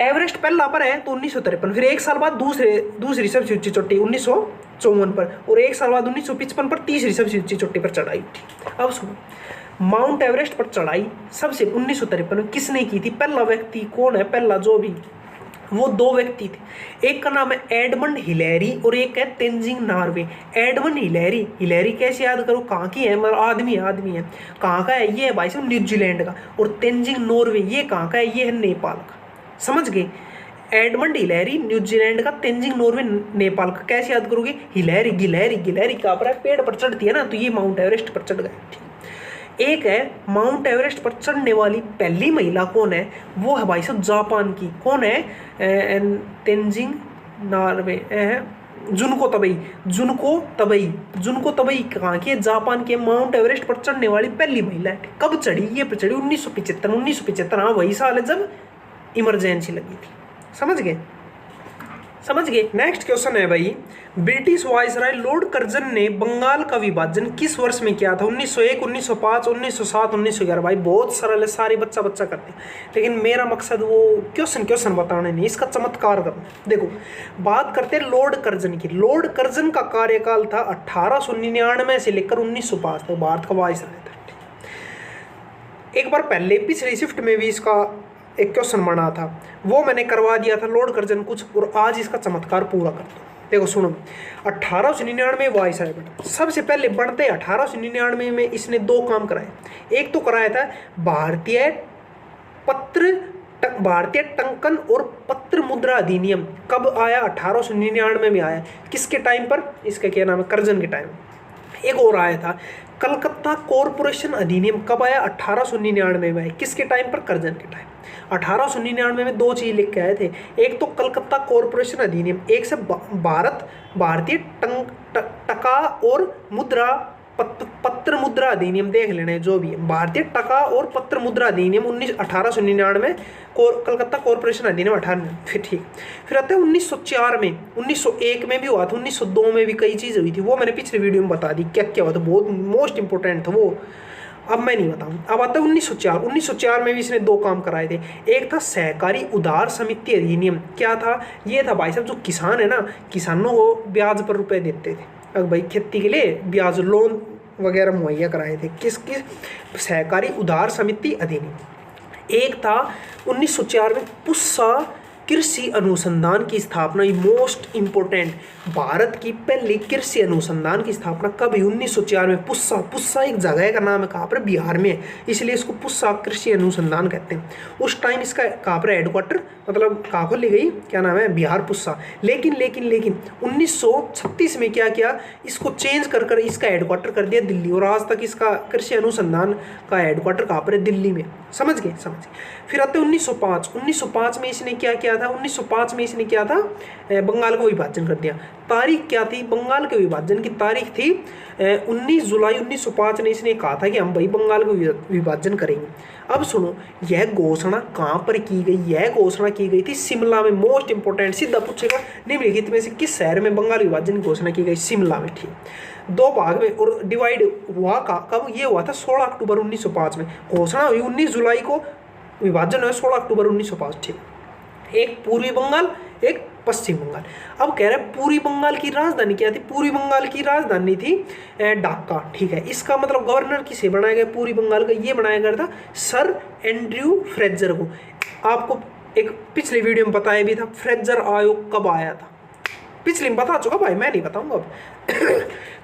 एवरेस्ट पहला पर है तो 1953, फिर एक साल बाद दूसरी सबसे ऊंची चोटी 1954 पर, और एक साल बाद 1955 पर तीसरी सबसे ऊंची चोटी पर चढ़ाई थी। अब सुनो, माउंट एवरेस्ट पर चढ़ाई सबसे 1953 में किसने की थी? पहला व्यक्ति कौन है? पहला जो भी, वो 2 व्यक्ति थे। एक का नाम है एडमंड हिलेरी और एक है Tenzing Norway. Edmund Hillary, Hillary कैसे याद करो? कहाँ की है? मतलब आदमी है। कहाँ का है? ये है भाई साहब न्यूजीलैंड का। और तेंजिंग नॉर्वे ये कहाँ का है? ये है नेपाल का। समझ गए? एडमंड हिलेरी न्यूजीलैंड का, तेंजिंग नॉर्वे नेपाल का। कैसे याद करोगे? हिलेरी गिलहरी कहाँ पर है? पेड़ पर चढ़ती है ना, तो ये माउंट एवरेस्ट पर चढ़ गए। ठीक। एक है माउंट एवरेस्ट पर चढ़ने वाली पहली महिला कौन है? वो है भाई साहब जापान की। कौन है? तेंजिंग नॉर्वे, जुनको तबई कहाँ की है? जापान के। माउंट एवरेस्ट पर चढ़ने वाली पहली महिला है। कब चढ़ी? ये पर चढ़ी 1975। हाँ वही साल है जब इमरजेंसी लगी थी। समझ गए? नेक्स्ट क्वेश्चन है भाई, ब्रिटिश वायसराय लॉर्ड कर्जन ने बंगाल का विभाजन किस वर्ष में किया था? 1901, 1905, 1907, 1911। भाई बहुत सरल है, सारे बच्चा करते हैं, लेकिन मेरा मकसद वो क्वेश्चन बताने नहीं, इसका चमत्कार करना। देखो बात करते हैं लॉर्ड कर्जन की। लॉर्ड कर्जन का कार्यकाल था 1899 से लेकर 1905 तक, भारत का वायसराय था। एक बार पहले पिछली शिफ्ट में भी इसका एक क्वेश्चन बना था, वो मैंने करवा दिया था लॉर्ड कर्जन कुछ, और आज इसका चमत्कार पूरा कर दो। देखो सुनो, 1899 वायसराय बना। सबसे पहले बढ़ते 1899 में इसने 2 काम कराए। एक तो कराया था भारतीय टंकन और पत्र मुद्रा अधिनियम। कब आया? 1899 में आया। किसके टाइम पर? इसका क्या नाम है? कर्जन के टाइम। एक और आया था कलकत्ता कॉरपोरेशन अधिनियम। कब आया? 1899 में आया। किसके टाइम पर? कर्जन के टाइम। 1899 में 2 चीज लिख के आए थे। एक तो कलकत्ता कॉरपोरेशन अधिनियम, एक से भारतीय टका और मुद्रा पत्र मुद्रा अधिनियम। देख लेना जो भी है, भारतीय टका और पत्र मुद्रा अधिनियम 1899, कलकत्ता कॉरपोरेशन अधिनियम 98। फिर ठीक, फिर आता है 1904 में, 1901 में भी हुआ था, 1902 में भी कई चीज़ हुई थी, वो मैंने पिछले वीडियो में बता दी क्या क्या हुआ था, बहुत मोस्ट इंपॉर्टेंट था वो, अब मैं नहीं बताऊँ। अब आता है 1904। 1904 में भी इसने 2 काम कराए थे। एक था सहकारी उधार समिति अधिनियम। क्या था? ये था भाई साहब जो किसान है ना, किसानों को ब्याज पर रुपए देते थे। अब भाई खेती के लिए ब्याज लोन वगैरह मुहैया कराए थे। किसकी सहकारी उधार समिति अधिनियम। एक था 1904 में पुस्सा कृषि अनुसंधान की स्थापना, मोस्ट इंपोर्टेंट, भारत की पहली कृषि अनुसंधान की स्थापना कब हुई? 1904 में। पुस्सा, पुस्सा एक जगह का नाम है, कहाँ पर? बिहार में है, इसलिए इसको पुस्सा कृषि अनुसंधान कहते हैं। उस टाइम इसका कहाँ पर हेडक्वार्टर, मतलब कहाँ खोली गई, क्या नाम है? बिहार, पुस्सा। लेकिन 1936 में क्या किया, इसको चेंज कर इसका हेडक्वार्टर कर दिया दिल्ली, और आज तक इसका कृषि अनुसंधान का हेडक्वार्टर कहाँ पर है? दिल्ली में। समझ गए? फिर आते 1905 में इसने क्या किया था? 1905 में इसने क्या था? बंगाल को विभाजन कर दिया। तारीख क्या थी? बंगाल के विभाजन की तारीख थी 19 जुलाई 1905 ने इसने कहा था कि हम भाई बंगाल को विभाजन करेंगे। अब सुनो, यह घोषणा कहाँ पर की गई? यह घोषणा की गई थी शिमला में। मोस्ट इंपोर्टेंट, सीधा पूछेगा निम्नलिखित में से किस शहर में बंगाल विभाजन की घोषणा की गई? शिमला में। ठीक, 2 भाग में और डिवाइड हुआ कब? ये हुआ था 16 अक्टूबर 1905 में। घोषणा हुई 19 जुलाई को, विभाजन हुआ 16 अक्टूबर 1905। ठीक, एक पूर्वी बंगाल, एक पश्चिम बंगाल। अब कह रहे हैं पूर्वी बंगाल की राजधानी क्या थी? पूर्वी बंगाल की राजधानी थी ढाका। ठीक है, इसका मतलब गवर्नर किसे बनाया गया पूर्वी बंगाल का? ये बनाया गया था सर एंड्रयू फ्रेजर को। आपको एक पिछले वीडियो में बताया भी था फ्रेजर आयोग कब आया था, पिछले में बता चुका भाई, मैं नहीं बताऊंगा अब।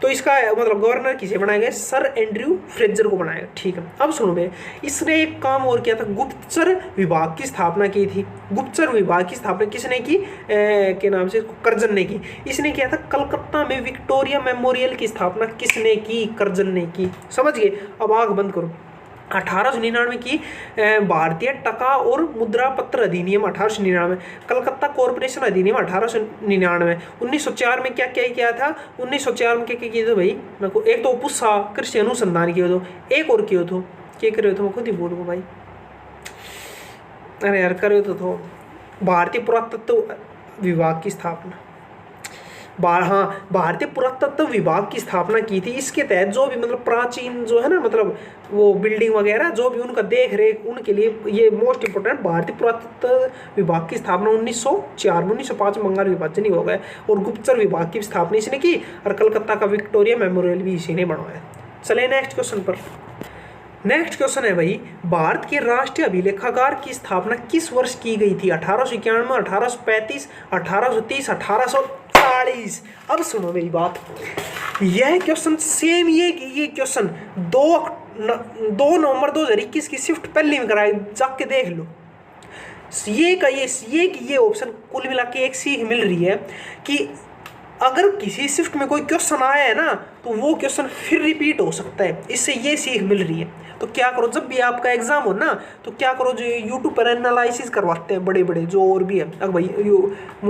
तो इसका मतलब गवर्नर किसे बनाया गया? सर एंड्रयू फ्रेजर को बनाया गया। ठीक है, अब सुनो मेरे, इसने एक काम और किया था, गुप्तचर विभाग की स्थापना की थी। गुप्तचर विभाग की स्थापना किसने की? के नाम से कर्जन ने की। इसने किया था कलकत्ता में विक्टोरिया मेमोरियल की स्थापना किसने की? कर्जन ने की। समझ गए? अब आंख बंद करो। 1899 की भारतीय टका और मुद्रा पत्र अधिनियम 1899, कलकत्ता कॉरपोरेशन अधिनियम 1899। 1904 में क्या क्या किया था? 1904 में क्या क्या किया था भाई? मैं को एक तो पुस्सा कृषि अनुसंधान किया तो, एक और किया तो क्या करे तो मैं खुद ही बोलूँगा भाई, अरे यार करे तो भारतीय पुरातत्व विभाग की स्थापना। हाँ, भारतीय पुरातत्व विभाग की स्थापना की थी। इसके तहत जो भी मतलब प्राचीन जो है ना, मतलब वो बिल्डिंग वगैरह जो भी उनका देख रेख, उनके लिए ये मोस्ट इंपोर्टेंट। भारतीय पुरातत्व विभाग की स्थापना 1904 में। 1905 में बंगाल विभाजन ही हो गया, और गुप्तचर विभाग की स्थापना इसने की, और कलकत्ता का विक्टोरिया मेमोरियल भी इसी ने बनवाया। चले नेक्स्ट क्वेश्चन पर। नेक्स्ट क्वेश्चन है भाई, भारत के राष्ट्रीय अभिलेखागार की स्थापना किस वर्ष की गई थी? 1891, 1835, 1830, 1840। अब सुनो मेरी बात, यह क्वेश्चन सेम, ये क्वेश्चन 2 नवंबर 2021 की शिफ्ट पहले में कराए, जाके देख लो। ये ऑप्शन कुल मिला के एक सीख मिल रही है कि अगर किसी शिफ्ट में कोई क्वेश्चन आया है ना, तो वो क्वेश्चन फिर रिपीट हो सकता है। इससे ये सीख मिल रही है। तो क्या करो, जब भी आपका एग्जाम हो ना, तो क्या करो, जो यूट्यूब पर एनालिसिस करवाते हैं बड़े बड़े जो और भी है, अगर भाई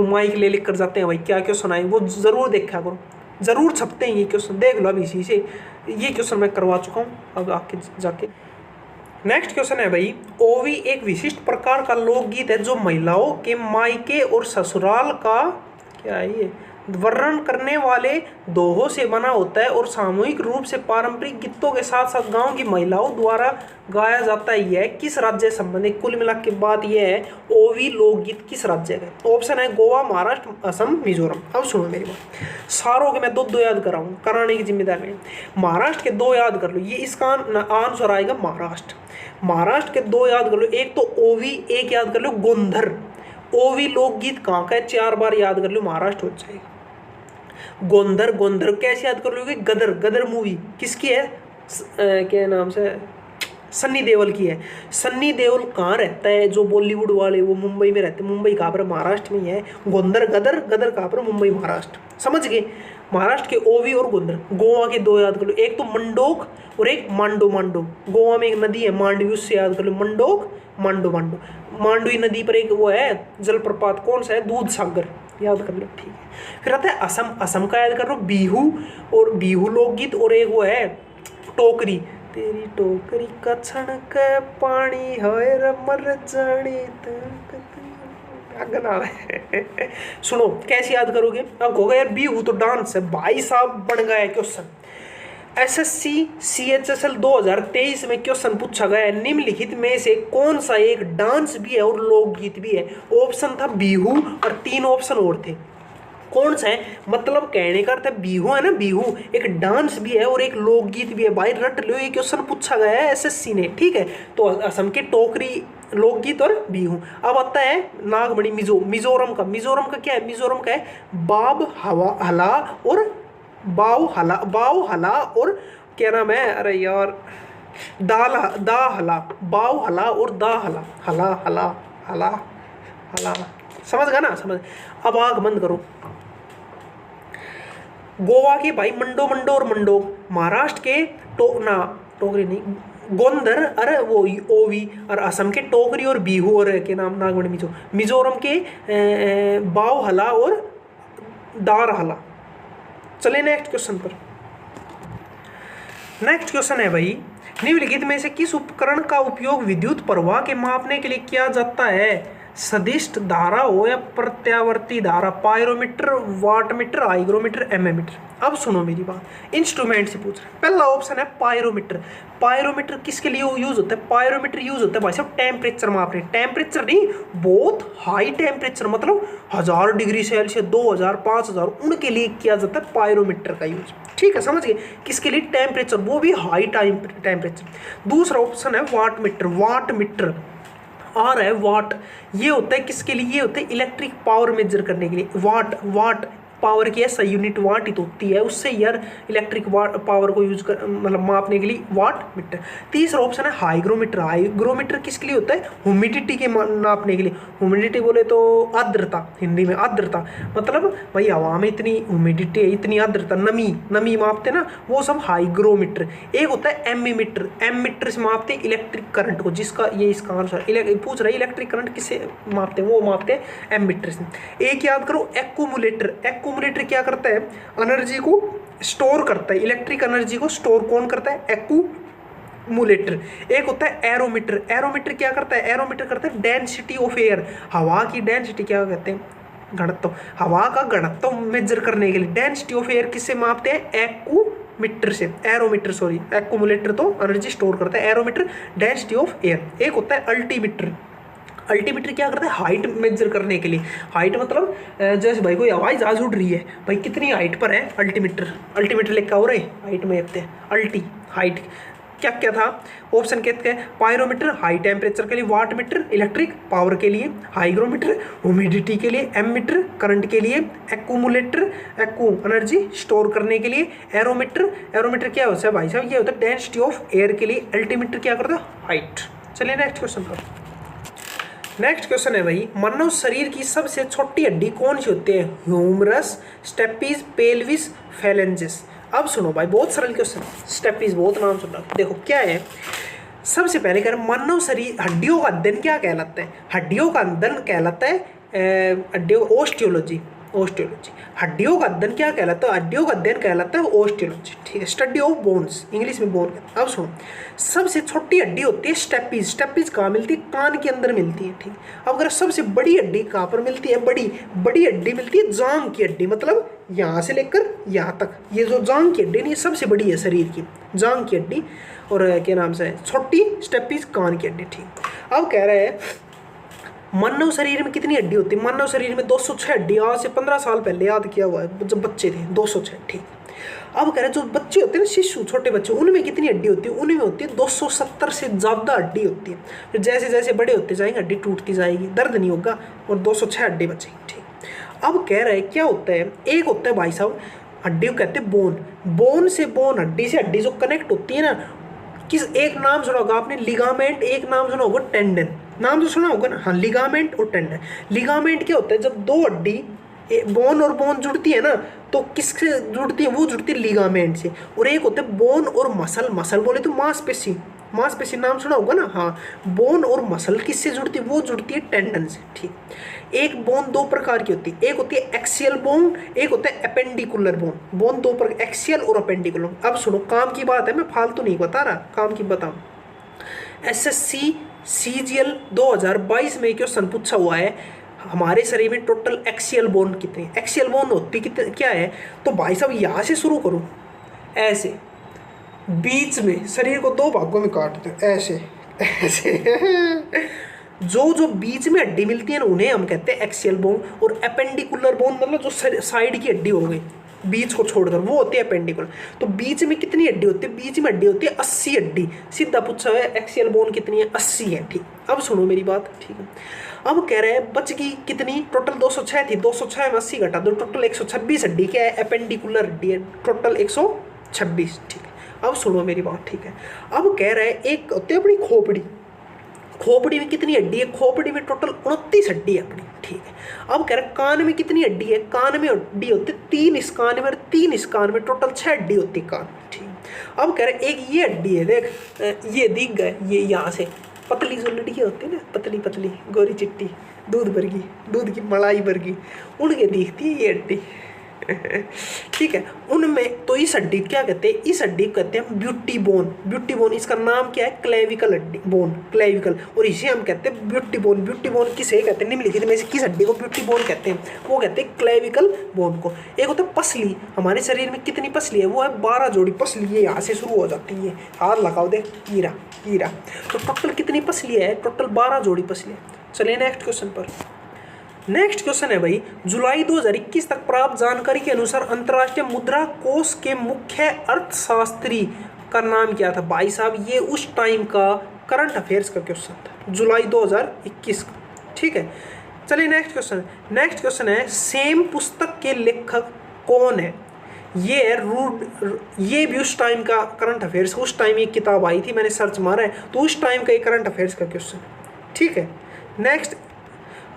माइक ले लिख कर जाते हैं भाई क्या क्वेश्चन आए, वो ज़रूर देखा करो, ज़रूर छपते हैं ये क्वेश्चन, देख लो। अभी इसी से ये क्वेश्चन मैं करवा चुका हूँ, अब आके जाके। नेक्स्ट क्वेश्चन है भाई, ओवी एक विशिष्ट प्रकार का लोकगीत है जो महिलाओं के मायके और ससुराल का क्या है ये वर्णन करने वाले दोहों से बना होता है, और सामूहिक रूप से पारंपरिक गीतों के साथ साथ गांव की महिलाओं द्वारा गाया जाता है। यह किस राज्य से संबंधित? कुल मिला के बात यह है, ओवी लोकगीत किस राज्य का? ऑप्शन है गोवा, महाराष्ट्र, असम, मिजोरम। अब सुनो मेरी बात, सारों के मैं दो याद कराऊँ, कराने की जिम्मेदारी है। महाराष्ट्र के 2 याद कर लो, ये इसका आंसर आएगा महाराष्ट्र। महाराष्ट्र के 2 याद कर लो, एक तो ओवी, एक याद कर लो गोंधर। ओवी लोकगीत कहाँ का है? 4 बार याद कर लो, महाराष्ट्र हो जाएगा। गोंधर, गोंधर कैसे याद कर लोगे? गदर, गदर मूवी किसकी है? क्या नाम से? सन्नी देओल की है। सन्नी देओल कहाँ रहता है? जो बॉलीवुड वाले, वो मुंबई में रहते हैं। मुंबई कहाँ पर? महाराष्ट्र में ही है। गोंधर, गदर, गदर कहाँ पर? मुंबई, महाराष्ट्र। समझ गए? महाराष्ट्र के ओवी और गोंधर। गोवा के 2 याद कर लो, एक तो मंडोक और एक मांडो। मांडो गोवा में एक नदी है मांडवी, उससे याद कर लो, मंडोक, मांडो। मांडो मांडवी नदी पर एक वो है जलप्रपात, कौन सा है? दूध सागर, याद कर लो। ठीक है, फिर आता है असम। असम का याद कर लो, बिहू और बिहू लोकगीत, और एक वो है टोकरी, तेरी टोकरी का छणक पानी है रे मर जानी गाना है। सुनो कैसे याद करोगे? अब होगा यार बिहू तो डांस है भाई साहब, बन गया है क्वेश्चन। SSC CHSL 2023 में क्वेश्चन पूछा गया है, निम्नलिखित में से कौन सा एक डांस भी है और लोकगीत भी है? ऑप्शन था बिहू और 3 ऑप्शन और थे। कौन सा है, मतलब कहने का अर्थ है बिहू है ना, बिहू एक डांस भी है और एक लोकगीत भी है। भाई रट लो, ये क्वेश्चन पूछा गया है एसएससी ने, ठीक है। तो असम के टोकरी लोकगीत और बिहू। अब आता है नागमणि मिजोरम का क्या है, मिजोरम का है बाब हवा हला और बाव हला और क्या नाम है, अरे यार दा हला, बाव हला और दा हला, हला हला हला हला, समझ गया ना, समझ। अब आग बंद करो। गोवा के भाई मंडो और मंडो, महाराष्ट्र के टोकरी नहीं गोंदर, अरे वो ओवी, और असम के टोकरी और बिहू और के नाम नागमणि मिजोरम के बाव हला और दार हला। चले नेक्स्ट क्वेश्चन पर। नेक्स्ट क्वेश्चन है भाई, निम्नलिखित में से किस उपकरण का उपयोग विद्युत प्रवाह के मापने के लिए किया जाता है, सदिष्ट धारा हो या प्रत्यावर्ती धारा, पायरोमीटर, वाटमीटर, हाइग्रोमीटर, एममीटर। अब सुनो मेरी बात, इंस्ट्रूमेंट से पूछ रहे हैं। पहला ऑप्शन है पायरोमीटर। पायरोमीटर किसके लिए यूज होता है, पायरोमीटर यूज होता है भाई साहब टेम्परेचर मापने, टेम्परेचर नहीं बहुत हाई टेम्परेचर, मतलब 1000 डिग्री सेल्सियस, 2000, 5000 उनके लिए किया जाता है पायरोमीटर का यूज, ठीक है, समझ गए। किसके लिए, टेम्परेचर, वो भी हाई टेम्परेचर। दूसरा ऑप्शन है वाट मीटर। वाट मीटर आ रहा है वाट, ये होता है किसके लिए, ये होता है इलेक्ट्रिक पावर मेजर करने के लिए। वाट पावर की ऐसा यूनिट वाट ही तो होती है, उससे यार इलेक्ट्रिक पावर को यूज कर मतलब मापने के लिए वाट मीटर। तीसरा ऑप्शन है हाइग्रोमीटर। हाइग्रोमीटर किसके लिए होता है, ह्यूमिडिटी के नापने के लिए। ह्यूमिडिटी बोले तो आर्द्रता, हिंदी में आर्द्रता, मतलब भाई हवा में इतनी ह्यूमिडिटी है, इतनी आर्द्रता, नमी मापते ना, वो सब हाइग्रोमीटर। एक होता है एमीमीटर। एमीटर से मापते हैं इलेक्ट्रिक करंट को, जिसका ये इसका आंसर पूछ रहा है इलेक्ट्रिक करंट किससे मापते हैं, वो मापते हैं एमीटर से। एक याद करो एक्यूमुलेटर। एक्यूमुलेटर क्या करता है, एनर्जी को स्टोर करता है, इलेक्ट्रिक एनर्जी को स्टोर कौन करता है, एक्यूमुलेटर। एक होता है एरोमीटर। एरोमीटर क्या करता है, एरोमीटर करता है डेंसिटी ऑफ एयर, हवा की डेंसिटी, क्या कहते हैं, घनत्व, हवा का घनत्व मेजर करने के लिए। डेंसिटी ऑफ एयर किससे मापते हैं, एक्यूमीटर से, एरोमीटर सॉरी, एक्यूमुलेटर तो एनर्जी स्टोर करता है, एरोमीटर डेंसिटी ऑफ एयर। एक होता है अल्टीमीटर। अल्टीमीटर क्या करता है, हाइट मेजर करने के लिए। हाइट मतलब जैसे भाई कोई हवाई जहाज उड़ रही है, भाई कितनी हाइट पर है, अल्टीमीटर लेकर हो रहे हाइट में देखते हैं, हाइट क्या क्या था ऑप्शन, कहते हैं पायरोमीटर हाई टेम्परेचर के लिए, वाट मीटर इलेक्ट्रिक पावर के लिए, हाइग्रोमीटर ह्यूमिडिटी के लिए, एमीटर करंट के लिए, एक्यूमुलेटर एनर्जी स्टोर करने के लिए, एरोमीटर क्या होता है भाई साहब, ये होता है डेंसिटी ऑफ एयर के लिए, अल्टीमीटर क्या करता है, हाइट। चलिए नेक्स्ट क्वेश्चन पर। नेक्स्ट क्वेश्चन है भाई, मानव शरीर की सबसे छोटी हड्डी कौन सी होती है, ह्यूमरस, स्टेपीज, पेल्विस, फेलेंजिस। अब सुनो भाई, बहुत सरल क्वेश्चन, स्टेपीज बहुत नाम सुना। देखो क्या है, सबसे पहले कह रहे मानव शरीर हड्डियों का अध्ययन क्या कहलाता है, हड्डियों का अध्ययन कहलाता है ओस्टियोलॉजी। हड्डियों का अध्ययन क्या कहलाता है, हड्डियों का अध्ययन कहलाता है ओस्टियोलॉजी, ठीक है, स्टडी ऑफ बोन्स, इंग्लिश में बोन। अब सुनो, सबसे छोटी हड्डी होती है स्टेपीज कहाँ मिलती है, कान के अंदर मिलती है, ठीक। अब अगर सबसे बड़ी हड्डी कहाँ पर मिलती है, बड़ी हड्डी मिलती है जांघ की हड्डी, मतलब यहाँ से लेकर यहाँ तक, ये जो जांघ की हड्डी नहीं सबसे बड़ी है शरीर की, जांघ की हड्डी, और क्या नाम से है, छोटी स्टेपीज कान की हड्डी, ठीक। अब कह रहे हैं मानव शरीर में कितनी हड्डी होती है, मानव शरीर में 206 हड्डी, आज से 15 साल पहले याद किया हुआ है, जब बच्चे थे 206, ठीक। अब कह रहे जो बच्चे होते हैं ना, शिशु छोटे बच्चे, उनमें कितनी हड्डी होती है, उनमें होती है 270 से ज़्यादा हड्डी होती है। फिर जैसे जैसे बड़े होते जाएंगे हड्डी टूटती जाएगी, दर्द नहीं होगा और 206 हड्डी बचेगी, ठीक। अब कह रहे हैं क्या होता है, एक होता है भाई साहब हड्डी को कहते हैं बोन से बोन, हड्डी से हड्डी जो कनेक्ट होती है ना, किस एक नाम सुना होगा आपने, लिगामेंट, एक नाम सुना होगा टेंडन, नाम तो सुना होगा ना, हाँ, लिगामेंट और टेंडन। लिगामेंट क्या होता है, जब दो हड्डी बोन और बोन जुड़ती है ना, तो किससे जुड़ती है, वो जुड़ती है लिगामेंट से। और एक होता है बोन और मसल बोले तो मांसपेशी नाम सुना होगा ना, हाँ, बोन और मसल किससे जुड़ती है, वो जुड़ती है टेंडन से, ठीक। एक बोन दो प्रकार की होती है, एक होती है एक्सियल बोन, एक होता है अपेंडिकुलर बोन दो प्रकार, एक्सियल और अपेंडिकुलर। अब सुनो, काम की बात है, मैं फालतू नहीं बता रहा, काम की बताऊं। एसएससी CGL 2022 में क्वेश्चन पूछा हुआ है, हमारे शरीर में टोटल एक्सियल बोन कितने, एक्सियल बोन होती कितने क्या है, तो भाई साहब यहाँ से शुरू करूँ, ऐसे बीच में शरीर को दो भागों में काट दो, ऐसे जो जो बीच में हड्डी मिलती है ना उन्हें हम कहते हैं एक्सियल बोन, और एपेंडिकुलर बोन मतलब जो साइड की हड्डी हो गई बीच को छोड़कर वो होती है एपेंडिकुलर। तो बीच में कितनी हड्डी होती है? बीच में हड्डी होती है 80 हड्डी। सीधा पूछा है एक्सियल बोन कितनी है? 80 है। ठीक, अब सुनो मेरी बात। ठीक है, अब कह रहे हैं बच गई कितनी? टोटल 206 थी, 206 में 80 घटा दो, टोटल 126 हड्डी क्या है? एपेंडिकुलर हड्डी है, टोटल 126। ठीक है, अब सुनो मेरी बात। ठीक है, अब कह रहे हैं एक होती है अपनी खोपड़ी, खोपड़ी में कितनी हड्डी है? खोपड़ी में टोटल 29 हड्डी है अपनी। ठीक है, अब कह रहे कान में कितनी हड्डी है? कान में हड्डी होती है 3 इस कान में और 3 इस कान में, टोटल 6 हड्डी होती है कान। ठीक, अब कह रहे एक ये हड्डी है, देख ये दिख गए, ये यहाँ से पतली जो लड़कियाँ होती है ना, पतली पतली गोरी चिट्टी दूध वर्गी, दूध की मलाई वर्गी, उनके दिखती है ये हड्डी। ठीक है, उनमें तो इस हड्डी क्या कहते हैं? इस हड्डी को कहते हैं ब्यूटी बोन। ब्यूटी बोन, इसका नाम क्या है? क्लेविकल हड्डी बोन, क्लेविकल, और इसे हम कहते हैं ब्यूटी बोन। ब्यूटी बोन किसे कहते हैं? निम्नलिखित में से किस हड्डी को ब्यूटी बोन कहते हैं? वो कहते हैं क्लेविकल बोन को। एक होता है पसली, हमारे शरीर में कितनी पसली है? वो है 12 जोड़ी पसली, ये यहाँ से शुरू हो जाती है, हाथ लगाओ देख, कीरा कीरा। तो टोटल कितनी पसली है? टोटल 12 जोड़ी पसली है। चलिए नेक्स्ट क्वेश्चन पर। नेक्स्ट क्वेश्चन है भाई, जुलाई 2021 तक प्राप्त जानकारी के अनुसार अंतर्राष्ट्रीय मुद्रा कोष के मुख्य अर्थशास्त्री का नाम क्या था? भाई साहब ये उस टाइम का करंट अफेयर्स का क्वेश्चन था, जुलाई 2021 का। ठीक है, चलिए नेक्स्ट क्वेश्चन। नेक्स्ट क्वेश्चन है, सेम पुस्तक के लेखक कौन है? ये है रूड, ये भी उस टाइम का करंट अफेयर्स, उस टाइम ये किताब आई थी, मैंने सर्च मारा है, तो उस टाइम का ये करंट अफेयर्स का क्वेश्चन। ठीक है, नेक्स्ट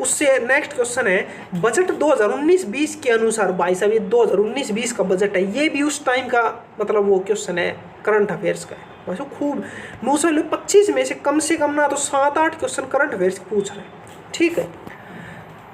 उससे नेक्स्ट क्वेश्चन है, बजट 2019-20 के अनुसार, भाई साहब ये 2019-20 का बजट है, ये भी उस टाइम का मतलब वो क्वेश्चन है, करंट अफेयर्स का है। भाई साहब खूब 925 में से कम ना तो 7-8 क्वेश्चन करंट अफेयर्स पूछ रहे हैं। ठीक है,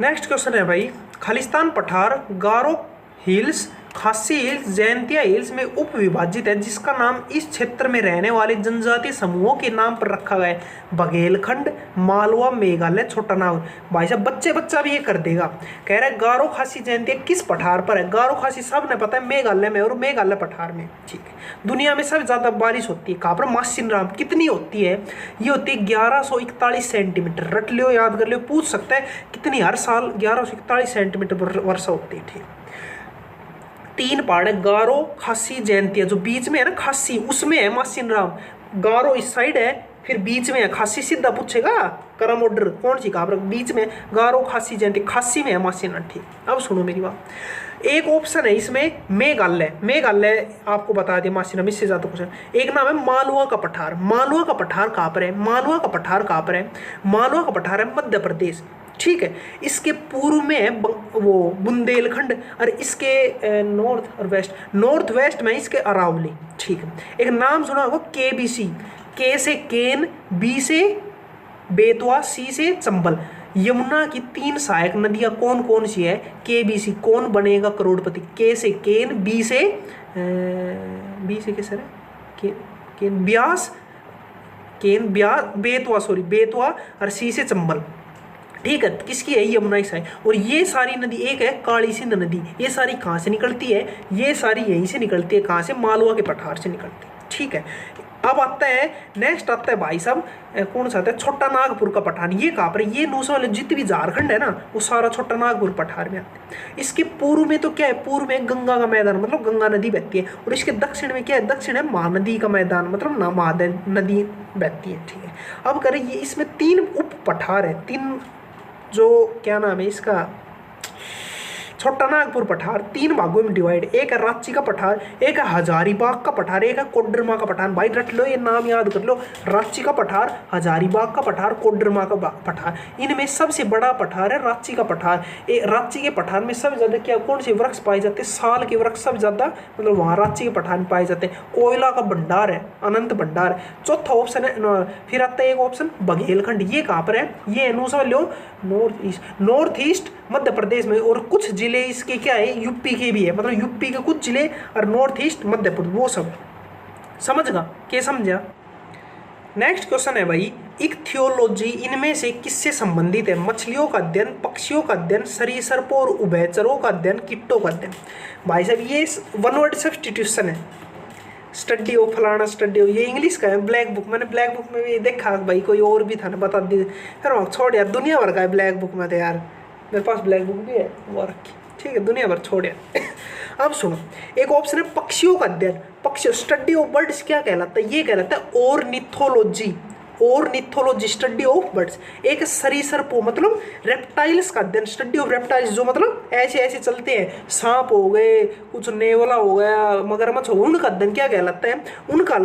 नेक्स्ट क्वेश्चन है भाई, खालिस्तान पठार गारो हिल्स, खासी हिल्स, जैंतिया हिल्स में उप विभाजित है, जिसका नाम इस क्षेत्र में रहने वाले जनजातीय समूहों के नाम पर रखा गया है। बघेलखंड, मालवा, मेघालय, छोटा नागपुर। भाई साहब बच्चा भी ये कर देगा। कह रहा है गारो खासी जैंतिया किस पठार पर है? गारो खासी सब ने पता है मेघालय में, और मेघालय पठार में। ठीक है, दुनिया में सबसे ज्यादा बारिश होती है कहाँ पर? मासिन राम। कितनी होती है? ये होती है 1141 सेंटीमीटर। रट लियो, याद कर लियो, पूछ सकता है कितनी हर साल 1141 सेंटीमीटर वर्षा होती है। ठीक, 3 पहाड़ है, गारो, खासी, जैंतिया। जो बीच में है ना खासी, उसमें है मासिन राम। गारो इस साइड है, फिर बीच में है खासी। सीधा पूछेगा करम ऑर्डर कौन सी कहाँ पर? बीच में गारो, खासी, जैंतिया। खासी में है मासिन राम। ठीक, अब सुनो मेरी बात। एक ऑप्शन है इसमें मेघालय, मेघालय आपको बता दिया मासिन राम, इससे ज्यादा क्वेश्चन। एक नाम है मालवा का पठार। मालवा का पठार कहाँ पर है? मालवा का पठार कहाँ पर है? मालवा का पठार है मध्य प्रदेश। ठीक है, इसके पूर्व में है वो बुंदेलखंड, और इसके नॉर्थ और वेस्ट, नॉर्थ वेस्ट में इसके अरावली। ठीक है, एक नाम सुना होगा KBC, के से केन, बी से बेतवा, सी से चंबल। यमुना की 3 सहायक नदियां कौन कौन सी है? KBC। कौन बनेगा करोड़पति? के से केन, बी से कैसे है? केन ब्यास, केन ब्यास, बेतवा, सॉरी बेतवा, और सी से चंबल। ठीक है, किसकी है? यमुना की है। और ये सारी नदी, एक है काली सिंध नदी, ये सारी कहाँ से निकलती है? ये सारी यहीं से निकलती है। कहाँ से? मालवा के पठार से निकलती है। ठीक है, अब आता है नेक्स्ट आता है भाई साहब कौन सा आता है? छोटा नागपुर का पठार। ये कहाँ पर? ये नूसा वाले जितने भी झारखंड है ना, वो सारा छोटा नागपुर पठार में आता है। इसके पूर्व में तो क्या है? पूर्व में गंगा का मैदान, मतलब गंगा नदी बहती है। और इसके दक्षिण में क्या है? दक्षिण है महानदी का मैदान, मतलब महानदी बहती है। ठीक है, अब करें ये इसमें 3 उप पठार है, 3 जो क्या नाम है इसका? छोटा नागपुर पठार 3 भागों में डिवाइड। एक है रांची का पठार, एक है हजारीबाग का पठार, एक है कोडरमा का पठार। भाई रट लो, ये नाम याद कर लो। रांची का पठार, हजारीबाग का पठार, कोडरमा का पठार। इनमें सबसे बड़ा पठार है रांची का पठार। रांची के पठार में सबसे ज्यादा क्या कौन से वृक्ष पाए जाते हैं? साल के वृक्ष सबसे ज्यादा मतलब वहाँ रांची के पठार में पाए जाते हैं। कोयला का भंडार है, अनंत भंडार है। चौथा ऑप्शन है, फिर आता है एक ऑप्शन बघेलखंड। ये कहाँ पर है? ये नॉर्थ ईस्ट मध्य प्रदेश में, और कुछ जिले इसके क्या है? यूपी के भी है, मतलब यूपी के कुछ जिले और नॉर्थ ईस्ट मध्य प्रदेश, वो सब समझगा? क्या समझा? नेक्स्ट क्वेश्चन है भाई, इक्थियोलॉजी इनमें से किससे संबंधित है? मछलियों का अध्ययन, पक्षियों का अध्ययन, सरीसृपों और उभयचरों का अध्ययन, कीटों का अध्ययन। भाई साहब ये 1 वर्ड सब्स्टिट्यूशन है। स्टडी ऑफ फलाना स्टडी ऑफ, ये इंग्लिश का है ब्लैक बुक। मैंने ब्लैक बुक में भी देखा भाई, कोई और भी था ना, बता दी फिर वहाँ छोड़ यार, दुनिया भर का है ब्लैक बुक में तो यार, मेरे पास ब्लैक बुक भी है वो रखी, ठीक है, दुनिया भर छोड़ यार। अब सुनो, एक ऑप्शन है पक्षियों का अध्ययन, पक्षियों स्टडी ऑफ बर्ड्स क्या कहलाता है, ये कहलाता है ornithology, ornithology study of birds. एक सरीसृपों मतलब रेप्टाइल्स का अध्ययन, स्टडी ऑफ रेप्टाइल्स, जो मतलब ऐसे ऐसे चलते हैं, सांप हो गए, कुछ नेवला हो गया, मगरमच्छ हो गया, उनका अध्ययन क्या कहलाता है, उनका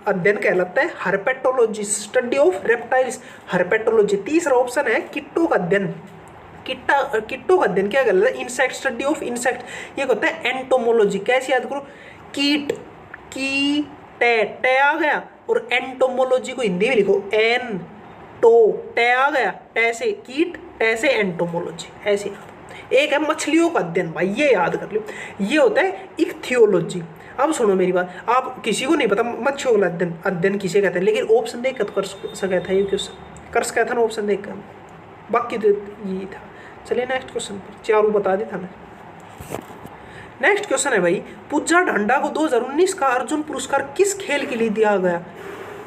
अध्ययन कहलाता है herpetology, study of reptiles, herpetology. तीसरा ऑप्शन है कीटों का अध्ययन, कीटों का अध्ययन क्या कहलाता है, इंसेक्ट, स्टडी ऑफ इंसेक्ट। ये होता है एंटोमोलॉजी। कैसे याद करो, कीट, की टे आ गया, और एंटोमोलॉजी को हिंदी में लिखो एन टो, टे आ गया, टे से कीट, टे से एंटोमोलॉजी, ऐसे याद। एक है मछलियों का अध्ययन, भाई ये याद कर लो, ये होता है इक्थियोलॉजी। अब सुनो मेरी बात, आप किसी को नहीं पता मछलियों का अध्ययन अध्ययन किसे कहते हैं, लेकिन ऑप्शन देख कर तो कर सका था, ये क्वेश्चन कर सका था ना ऑप्शन देख कर, बाकी तो यही था। चलिए नेक्स्ट क्वेश्चन पर, चारों बता दी था ना। नेक्स्ट क्वेश्चन है भाई, पूजा ढांडा को 2019 का अर्जुन पुरस्कार किस खेल के लिए दिया गया,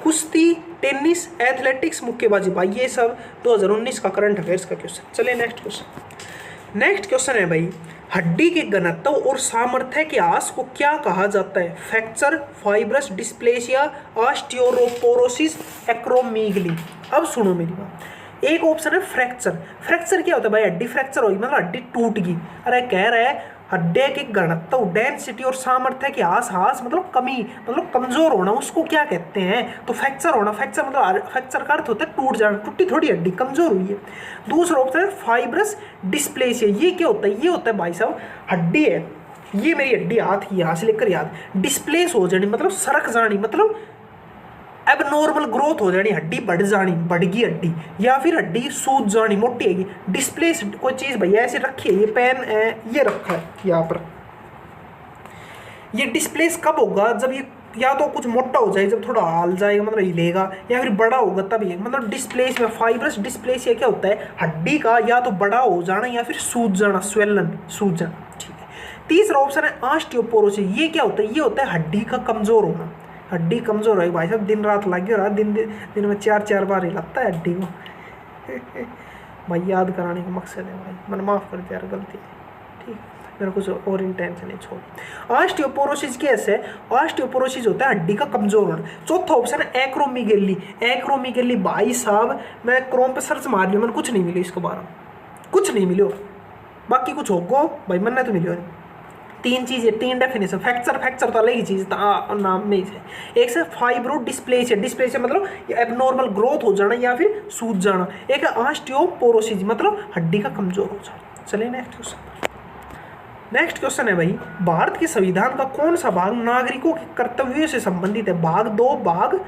कुश्ती, टेनिस, एथलेटिक्स, मुक्केबाजी। भाई ये सब 2019 का करंट अफेयर्स का क्वेश्चन। चलिए नेक्स्ट क्वेश्चन। नेक्स्ट क्वेश्चन है भाई, हड्डी के घनत्व और सामर्थ्य के ह्रास को क्या कहा जाता है, फ्रैक्चर, फाइब्रस डिस्प्लेसिया, ऑस्टियोपोरोसिस, एक्रोमीगली। अब सुनो मेरी बात, एक ऑप्शन है फ्रैक्चर। फ्रैक्चर क्या होता है भाई, हड्डी फ्रैक्चर होगी मतलब हड्डी टूट गई। अरे कह रहा है हड्डे के घनत्व, डेंसिटी और सामर्थ्य के हास मतलब कमी, मतलब कमजोर होना, उसको क्या कहते हैं, तो फ्रैक्चर होना। फ्रैक्चर मतलब फ्रैक्चर का अर्थ होता है टूट जाना, टूटी थोड़ी हड्डी कमजोर हुई है। दूसरा ऑप्शन है फाइब्रस डिस्प्लेसिया। ये क्या होता है, ये होता है भाई साहब हड्डी है, ये मेरी हड्डी हाथ की, यहाँ से लेकर याद, डिस्प्लेस हो जानी मतलब सरक जानी, मतलब अब नॉर्मल ग्रोथ हो जानी, हड्डी बढ़ जानी, बढ़ गई हड्डी, या फिर हड्डी सूज जानी, मोटी है। डिस्प्लेस कोई चीज़ भैया ऐसे रखी है, ये पेन है, ये रखा है यहाँ पर, ये डिस्प्लेस कब होगा, जब ये या तो कुछ मोटा हो जाए, जब थोड़ा हाल जाएगा मतलब हिलेगा, या फिर बड़ा होगा तभी, मतलब डिस्प्लेस में फाइब्रस डिस्प्लेसिया क्या होता है, हड्डी का या तो बड़ा हो जाना या फिर सूज जाना, स्वेलन, सूज जाना, ठीक है। तीसरा ऑप्शन है ऑस्टियोपोरोसिस। ये क्या होता है, ये होता है हड्डी का कमजोर होना, हड्डी कमजोर है भाई साहब, दिन रात लगे रहा, दिन में 4-4 बार ही लगता है हड्डी को। भाई याद कराने का मकसद है भाई, मैंने माफ़ कर दिया यार, गलती है, ठीक, मेरे कुछ और इंटेंशन नहीं छोड़। ऑस्टियोपोरोसिस कैसे है, ऑस्टियोपोरोसिस होता है हड्डी का कमजोर होना। चौथा ऑप्शन है एक्रोमीगेली। एक्रोमीगेली भाई साहब मैं क्रोम पे सर्च मार लिया, मैंने कुछ नहीं मिली इसके बारे में, कुछ नहीं मिलो, बाकी कुछ होगा भाई, मन तो मिलियो नहीं। तीन चीज़ें, तीन डेफिनेशन, फ्रैक्चर तो अलग ही चीज़ नाम में है। एक से फाइब्रो डिस्प्लेसिया, डिस्प्लेसिया मतलब एबनॉर्मल ग्रोथ हो जाना या फिर सूज जाना। एक है ऑस्टियोपोरोसिस मतलब हड्डी का कमजोर हो जाना। चलिए नेक्स्ट क्वेश्चन। नेक्स्ट क्वेश्चन है भाई, भारत के संविधान का कौन सा भाग नागरिकों के कर्तव्यों से संबंधित है, भाग 2, भाग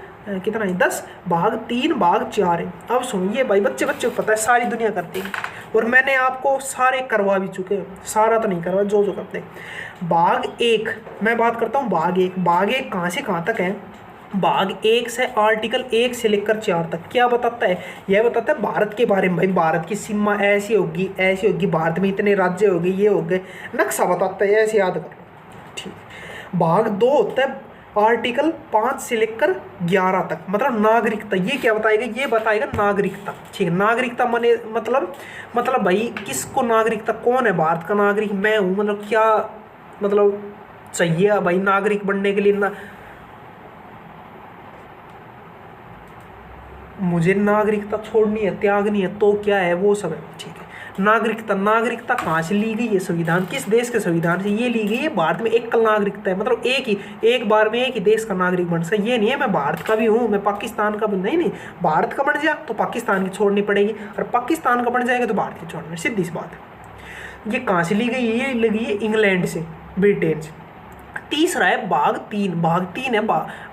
कितना है 10, भाग 3, भाग 4 है। अब सुनिए भाई, बच्चे को पता है, सारी दुनिया करती है, और मैंने आपको सारे करवा भी चुके हैं, सारा तो नहीं करवा, जो करते हैं। भाग 1 मैं बात करता हूँ, भाग 1 कहाँ से कहाँ तक है, भाग 1 से आर्टिकल 1 से लेकर 4 तक क्या बताता है, यह बताता है भारत के बारे में। भाई भारत की सीमा ऐसी होगी, ऐसी होगी, भारत में इतने राज्य हो गए, ये हो गए, नक्शा बताता है, ऐसे याद कर, ठीक। भाग 2 होता है आर्टिकल 5 से लेकर 11 तक, मतलब नागरिकता। ये क्या बताएगा, ये बताएगा नागरिकता, ठीक है। नागरिकता माने मतलब भाई किसको नागरिकता, कौन है भारत का नागरिक, मैं हूँ, मतलब क्या मतलब चाहिए भाई नागरिक बनने के लिए ना, मुझे नागरिकता छोड़नी है, त्यागनी है, तो क्या है वो सब है, ठीक है। नागरिकता कहाँ से ली गई है, संविधान, किस देश के संविधान से ये ली गई है, भारत में एकल नागरिकता है, मतलब एक बार में एक ही देश का नागरिक बन सकता। ये नहीं है मैं भारत का भी हूँ, मैं पाकिस्तान का भी नहीं, भारत का बन जाए तो पाकिस्तान की छोड़नी पड़ेगी, और पाकिस्तान का बन जाएगा तो भारत की छोड़नी, सीधी सी बात है। ये कहाँ से ली गई, ये लगी है इंग्लैंड से, ब्रिटेन से। तीसरा है भाग 3 है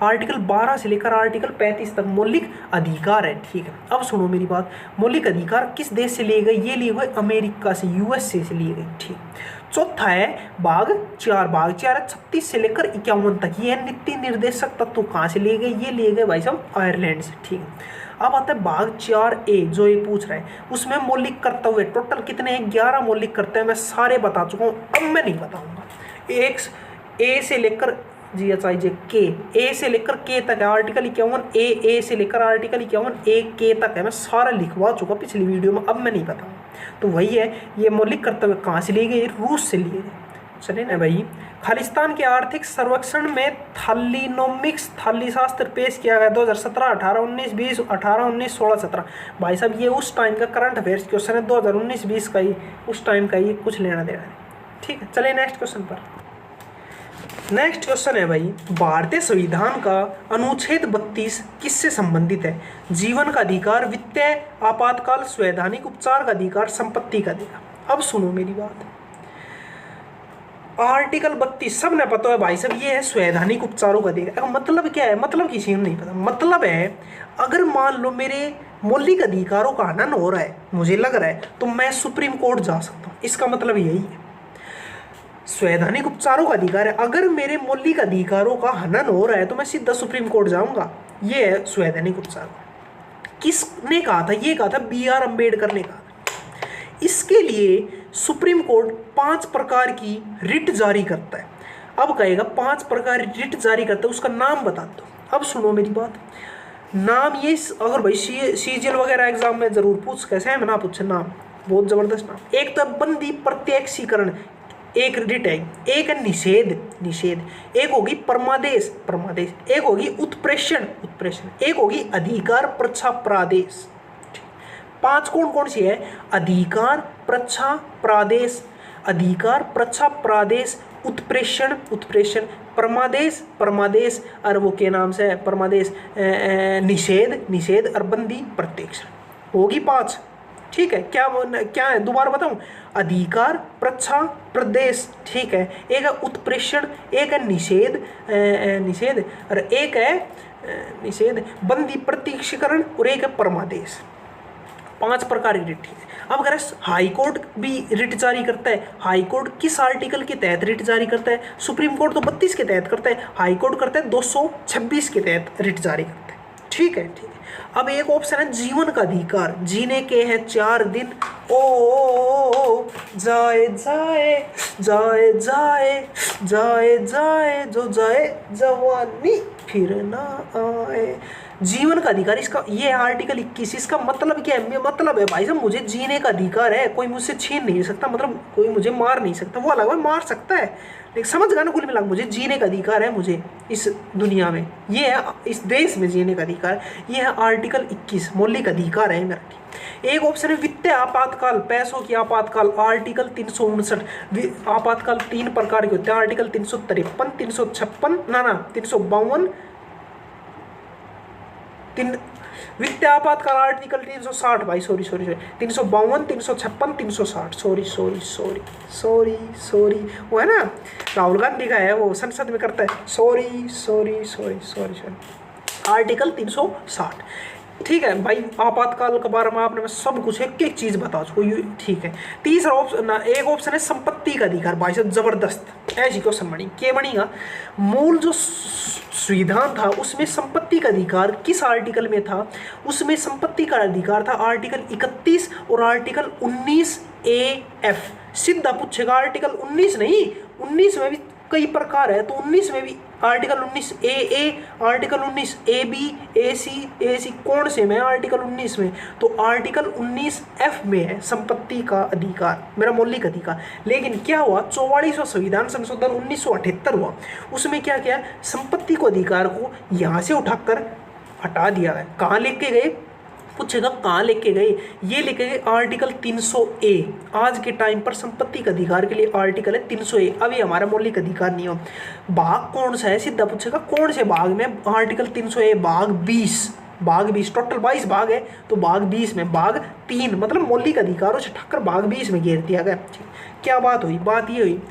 आर्टिकल 12 से लेकर आर्टिकल 35 तक मौलिक अधिकार है, ठीक है। अब सुनो मेरी बात, मौलिक अधिकार किस देश से लिए गए, ये लिए गए अमेरिका से, यूएसए से लिए गए, ठीक। चौथा है भाग 4 है 36 से लेकर 51 तक, ये नीति निर्देशक तत्व कहाँ से लिए गए, ये लिए गए भाई साहब आयरलैंड से, ठीक है। अब आता है भाग 4A जो ये पूछ रहा है, उसमें मौलिक कर्तव्य टोटल कितने हैं, 11 मौलिक कर्तव्य, मैं सारे बता चुका हूँ, अब मैं नहीं बताऊँगा। A से लेकर GHIJ के, ए से लेकर के तक है आर्टिकल 51, ए से लेकर आर्टिकल 51 ए के तक है। मैं सारा लिखवा चुका पिछली वीडियो में, अब मैं नहीं बताऊँ। तो वही है, ये मौलिक कर्तव्य कहाँ से लिए गए? रूस से लिए गए। चलिए ना भाई, खालिस्तान के आर्थिक सर्वेक्षण में थालीनोमिक्स थाली शास्त्र पेश किया गया 2017, 18, 19, 20, 18, 19, 16, 17। भाई साहब ये उस टाइम का करंट अफेयर्स क्वेश्चन है, 2019-20 का ही, उस टाइम का ही, कुछ लेना देना नहीं। ठीक है, चलिए नेक्स्ट क्वेश्चन पर। नेक्स्ट क्वेश्चन है भाई, भारतीय संविधान का अनुच्छेद 32 किससे संबंधित है? जीवन का अधिकार, वित्तीय आपातकाल, संवैधानिक उपचार का अधिकार, संपत्ति का अधिकार। अब सुनो मेरी बात, आर्टिकल 32 सब ने पता है भाई साहब, ये है संवैधानिक उपचारों का अधिकार। मतलब क्या है? मतलब किसी को नहीं पता। मतलब है अगर मान लो मेरे मौलिक अधिकारों का हनन हो रहा है, मुझे लग रहा है, तो मैं सुप्रीम कोर्ट जा सकता हूँ। इसका मतलब यही है, संवैधानिक उपचारों का अधिकार है। अगर मेरे मौलिक अधिकारों का हनन हो रहा है तो मैं सीधा सुप्रीम कोर्ट जाऊंगा। ये है संवैधानिक उपचार। किसने कहा था? ये कहा था BR अम्बेडकर ने कहा था। इसके लिए सुप्रीम कोर्ट 5 प्रकार की रिट जारी करता है। अब कहेगा 5 प्रकार रिट जारी करता है, उसका नाम बता दो। अब सुनो मेरी बात, नाम ये, अगर भाई CGL वगैरह एग्जाम में जरूर पूछ, कैसे है मैं ना पूछे, नाम बहुत जबरदस्त नाम। एक तो बंदी प्रत्यक्षीकरण, एक रिट है। एक है निषेध, एक होगी परमादेश, एक होगी उत्प्रेषण, एक होगी अधिकार प्रच्छा प्रादेश। 5 कौन कौन सी है? अधिकार प्रच्छा प्रादेश, उत्प्रेषण, परमादेश और वो के नाम से है परमादेश, निषेध और बंदी प्रत्यक्षण। होगी 5। ठीक है, क्या है दोबारा बताऊं? अधिकार प्रच्छा प्रदेश, ठीक है, एक है उत्प्रेषण, एक है निषेध और एक है निषेध बंदी प्रत्यक्षीकरण और एक है परमादेश। 5 प्रकार की रिट है। अब अगर हाई कोर्ट भी रिट जारी करता है, हाई कोर्ट किस आर्टिकल के तहत रिट जारी करता है? सुप्रीम कोर्ट तो 32 के तहत करता है, हाई कोर्ट करता है 226 के तहत रिट जारी करता है। ठीक है। अब एक ऑप्शन है जीवन का अधिकार, जीने के हैं 4 दिन, ओ जाए जो जाए जवानी फिर ना आए। जीवन का अधिकार, इसका ये आर्टिकल 21। इसका मतलब क्या है? मतलब है भाई साहब मुझे जीने का अधिकार है, कोई मुझसे छीन नहीं सकता, मतलब कोई मुझे मार नहीं सकता। वो अलग है, मार सकता है, लेकिन समझ गया ना कुल मिला, मुझे जीने का अधिकार है, मुझे इस दुनिया में, ये है इस देश में जीने का अधिकार। ये है आर्टिकल 21, मौलिक अधिकार है मेरा। एक ऑप्शन है वित्तीय आपातकाल, पैसों की आपातकाल, आर्टिकल 359। आपातकाल 3 प्रकार के होते हैं, आर्टिकल 353, 352, वित्तीय आपातकाल आर्टिकल 360, भाई सॉरी 352, 356, 360, सॉरी वो है ना, राहुल गांधी का है, वो संसद में करता है, सॉरी आर्टिकल 360। ठीक है भाई, आपातकाल के बारे में आपने मैं सब कुछ एक एक चीज बता चुका। ठीक है। तीसरा ऑप्शन, एक ऑप्शन है संपत्ति का अधिकार। भाई साहब जबरदस्त ऐसी क्वेश्चन बनी, क्या बनेगा? मूल जो संविधान था उसमें संपत्ति का अधिकार किस आर्टिकल में था? उसमें संपत्ति का अधिकार था आर्टिकल 31 और आर्टिकल 19A(F). सीधा पूछेगा, आर्टिकल 19 नहीं, 19 में भी कई प्रकार है, तो 19 में भी article 19A(A), article 19A(B), AC कौन से में? आर्टिकल 19 में। तो आर्टिकल 19F में है संपत्ति का अधिकार, मेरा मौलिक अधिकार। लेकिन क्या हुआ, 44वां संविधान संशोधन 1978 हुआ, उसमें क्या किया, संपत्ति को अधिकार को यहाँ से उठाकर हटा दिया गया। कहाँ लेके गए? पूछेगा कहाँ लेके गए? ये लेके गए आर्टिकल 300A। आज के टाइम पर संपत्ति के अधिकार के लिए आर्टिकल है 300A। अभी हमारा मौलिक अधिकार नहीं हो। भाग कौन सा है? सीधा पूछेगा कौन से भाग में? आर्टिकल 300A भाग 20, टोटल 22 भाग है, तो भाग 20 में भाग 3, मतलब मौलिक अधिकारों से ठक्कर भाग 20 में घेर दिया गया। क्या बात हुई? बात ये हुई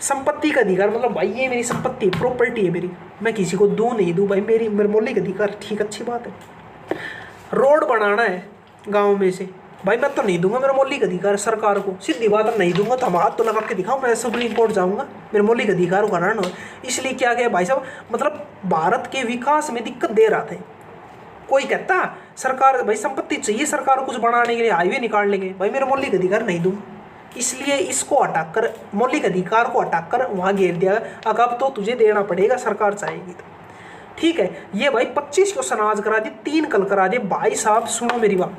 संपत्ति का अधिकार, मतलब भाई ये मेरी संपत्ति, प्रॉपर्टी है मेरी, मैं किसी को दूँ नहीं दूँ, भाई मेरे मौलिक अधिकार। ठीक, अच्छी बात है। रोड बनाना है गांव में से, भाई मैं तो नहीं दूंगा, मेरा मौलिक अधिकार सरकार को, सीधी बात है, नहीं दूंगा तो हम हाथ तो लगा के दिखाऊं, मैं सुप्रीम कोर्ट जाऊंगा, मेरे मौलिक अधिकार को हनन हो। इसलिए क्या किया भाई साहब, मतलब भारत के विकास में दिक्कत दे रहा था। कोई कहता सरकार भाई संपत्ति चाहिए सरकार को कुछ बनाने के लिए, हाईवे निकालने के, भाई मेरा मौलिक अधिकार नहीं दूंगा, इसलिए इसको हटाकर, मौलिक अधिकार को हटाकर वहाँ घेर दिया। अब तो तुझे देना पड़ेगा, सरकार चाहेगी तो। ठीक है, ये भाई 25 क्वेश्चन आज करा दिए, 3 कल करा दिए। भाई साहब सुनो मेरी बात,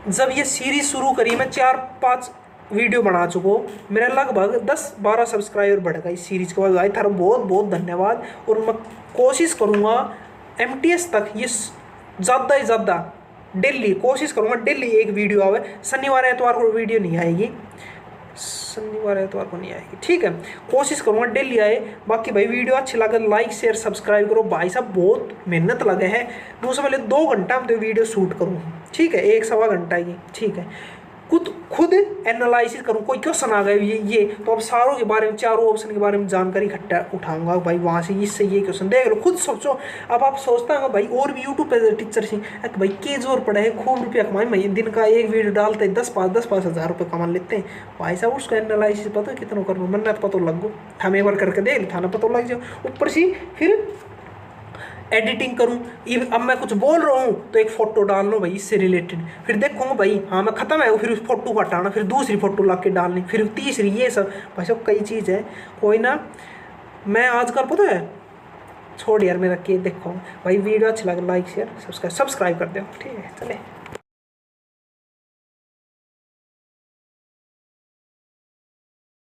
जब ये सीरीज शुरू करी मैं 4-5 वीडियो बना चुको, मेरा लगभग 10-12 सब्सक्राइबर बढ़ गए इस सीरीज के बाद। भाई थारा बहुत बहुत धन्यवाद। और मैं कोशिश करूँगा MTS तक ये ज़्यादा ही ज़्यादा डेली कोशिश करूँगा, डेली एक वीडियो आवे। शनिवार एतवार को वीडियो नहीं आएगी, शनिवार एतवार को नहीं आएगी, ठीक है। कोशिश करूँगा डेली आए। बाकी भाई वीडियो अच्छी लगे लाइक शेयर सब्सक्राइब करो। भाई साहब बहुत मेहनत लगे है, दूसरे पहले 2 घंटा में तो वीडियो शूट करूँ, ठीक है, 1-1.25 घंटा की, ठीक है। खुद एनालिसिस करूँ, कोई क्वेश्चन आ गए ये तो अब सारों के बारे में, चारों ऑप्शन के बारे में जानकारी इकट्ठा उठाऊंगा भाई, वहाँ से इससे ये क्वेश्चन देख लो, खुद सोचो। अब आप सोचता होगा भाई और भी यूट्यूब पे टीचर से भाई के जोर पड़ा है, खूब रुपया कमाए, मैं दिन का एक वीडियो डालते हैं 10-5 हज़ार रुपये कमा लेते हैं। भाई साहब उसका एनालिसिस पता कितना करो, मन पता लग गो, हम एक बार करके देख थाना पता लग जाओ। ऊपर से फिर एडिटिंग करूँ, अब मैं कुछ बोल रहा हूँ तो एक फ़ोटो डाल लो भाई इससे रिलेटेड, फिर देखूँगा भाई हाँ मैं ख़त्म है, फिर उस फोटो को हटाना, फिर दूसरी फ़ोटो ला के डालनी, फिर तीसरी, ये सब भाई सब कई चीज़ है। कोई ना, मैं आजकल पता है छोड़ यार मेरा के देखो भाई, वीडियो अच्छा लगे लाइक शेयर सब्सक्राइब कर दो, ठीक है चले।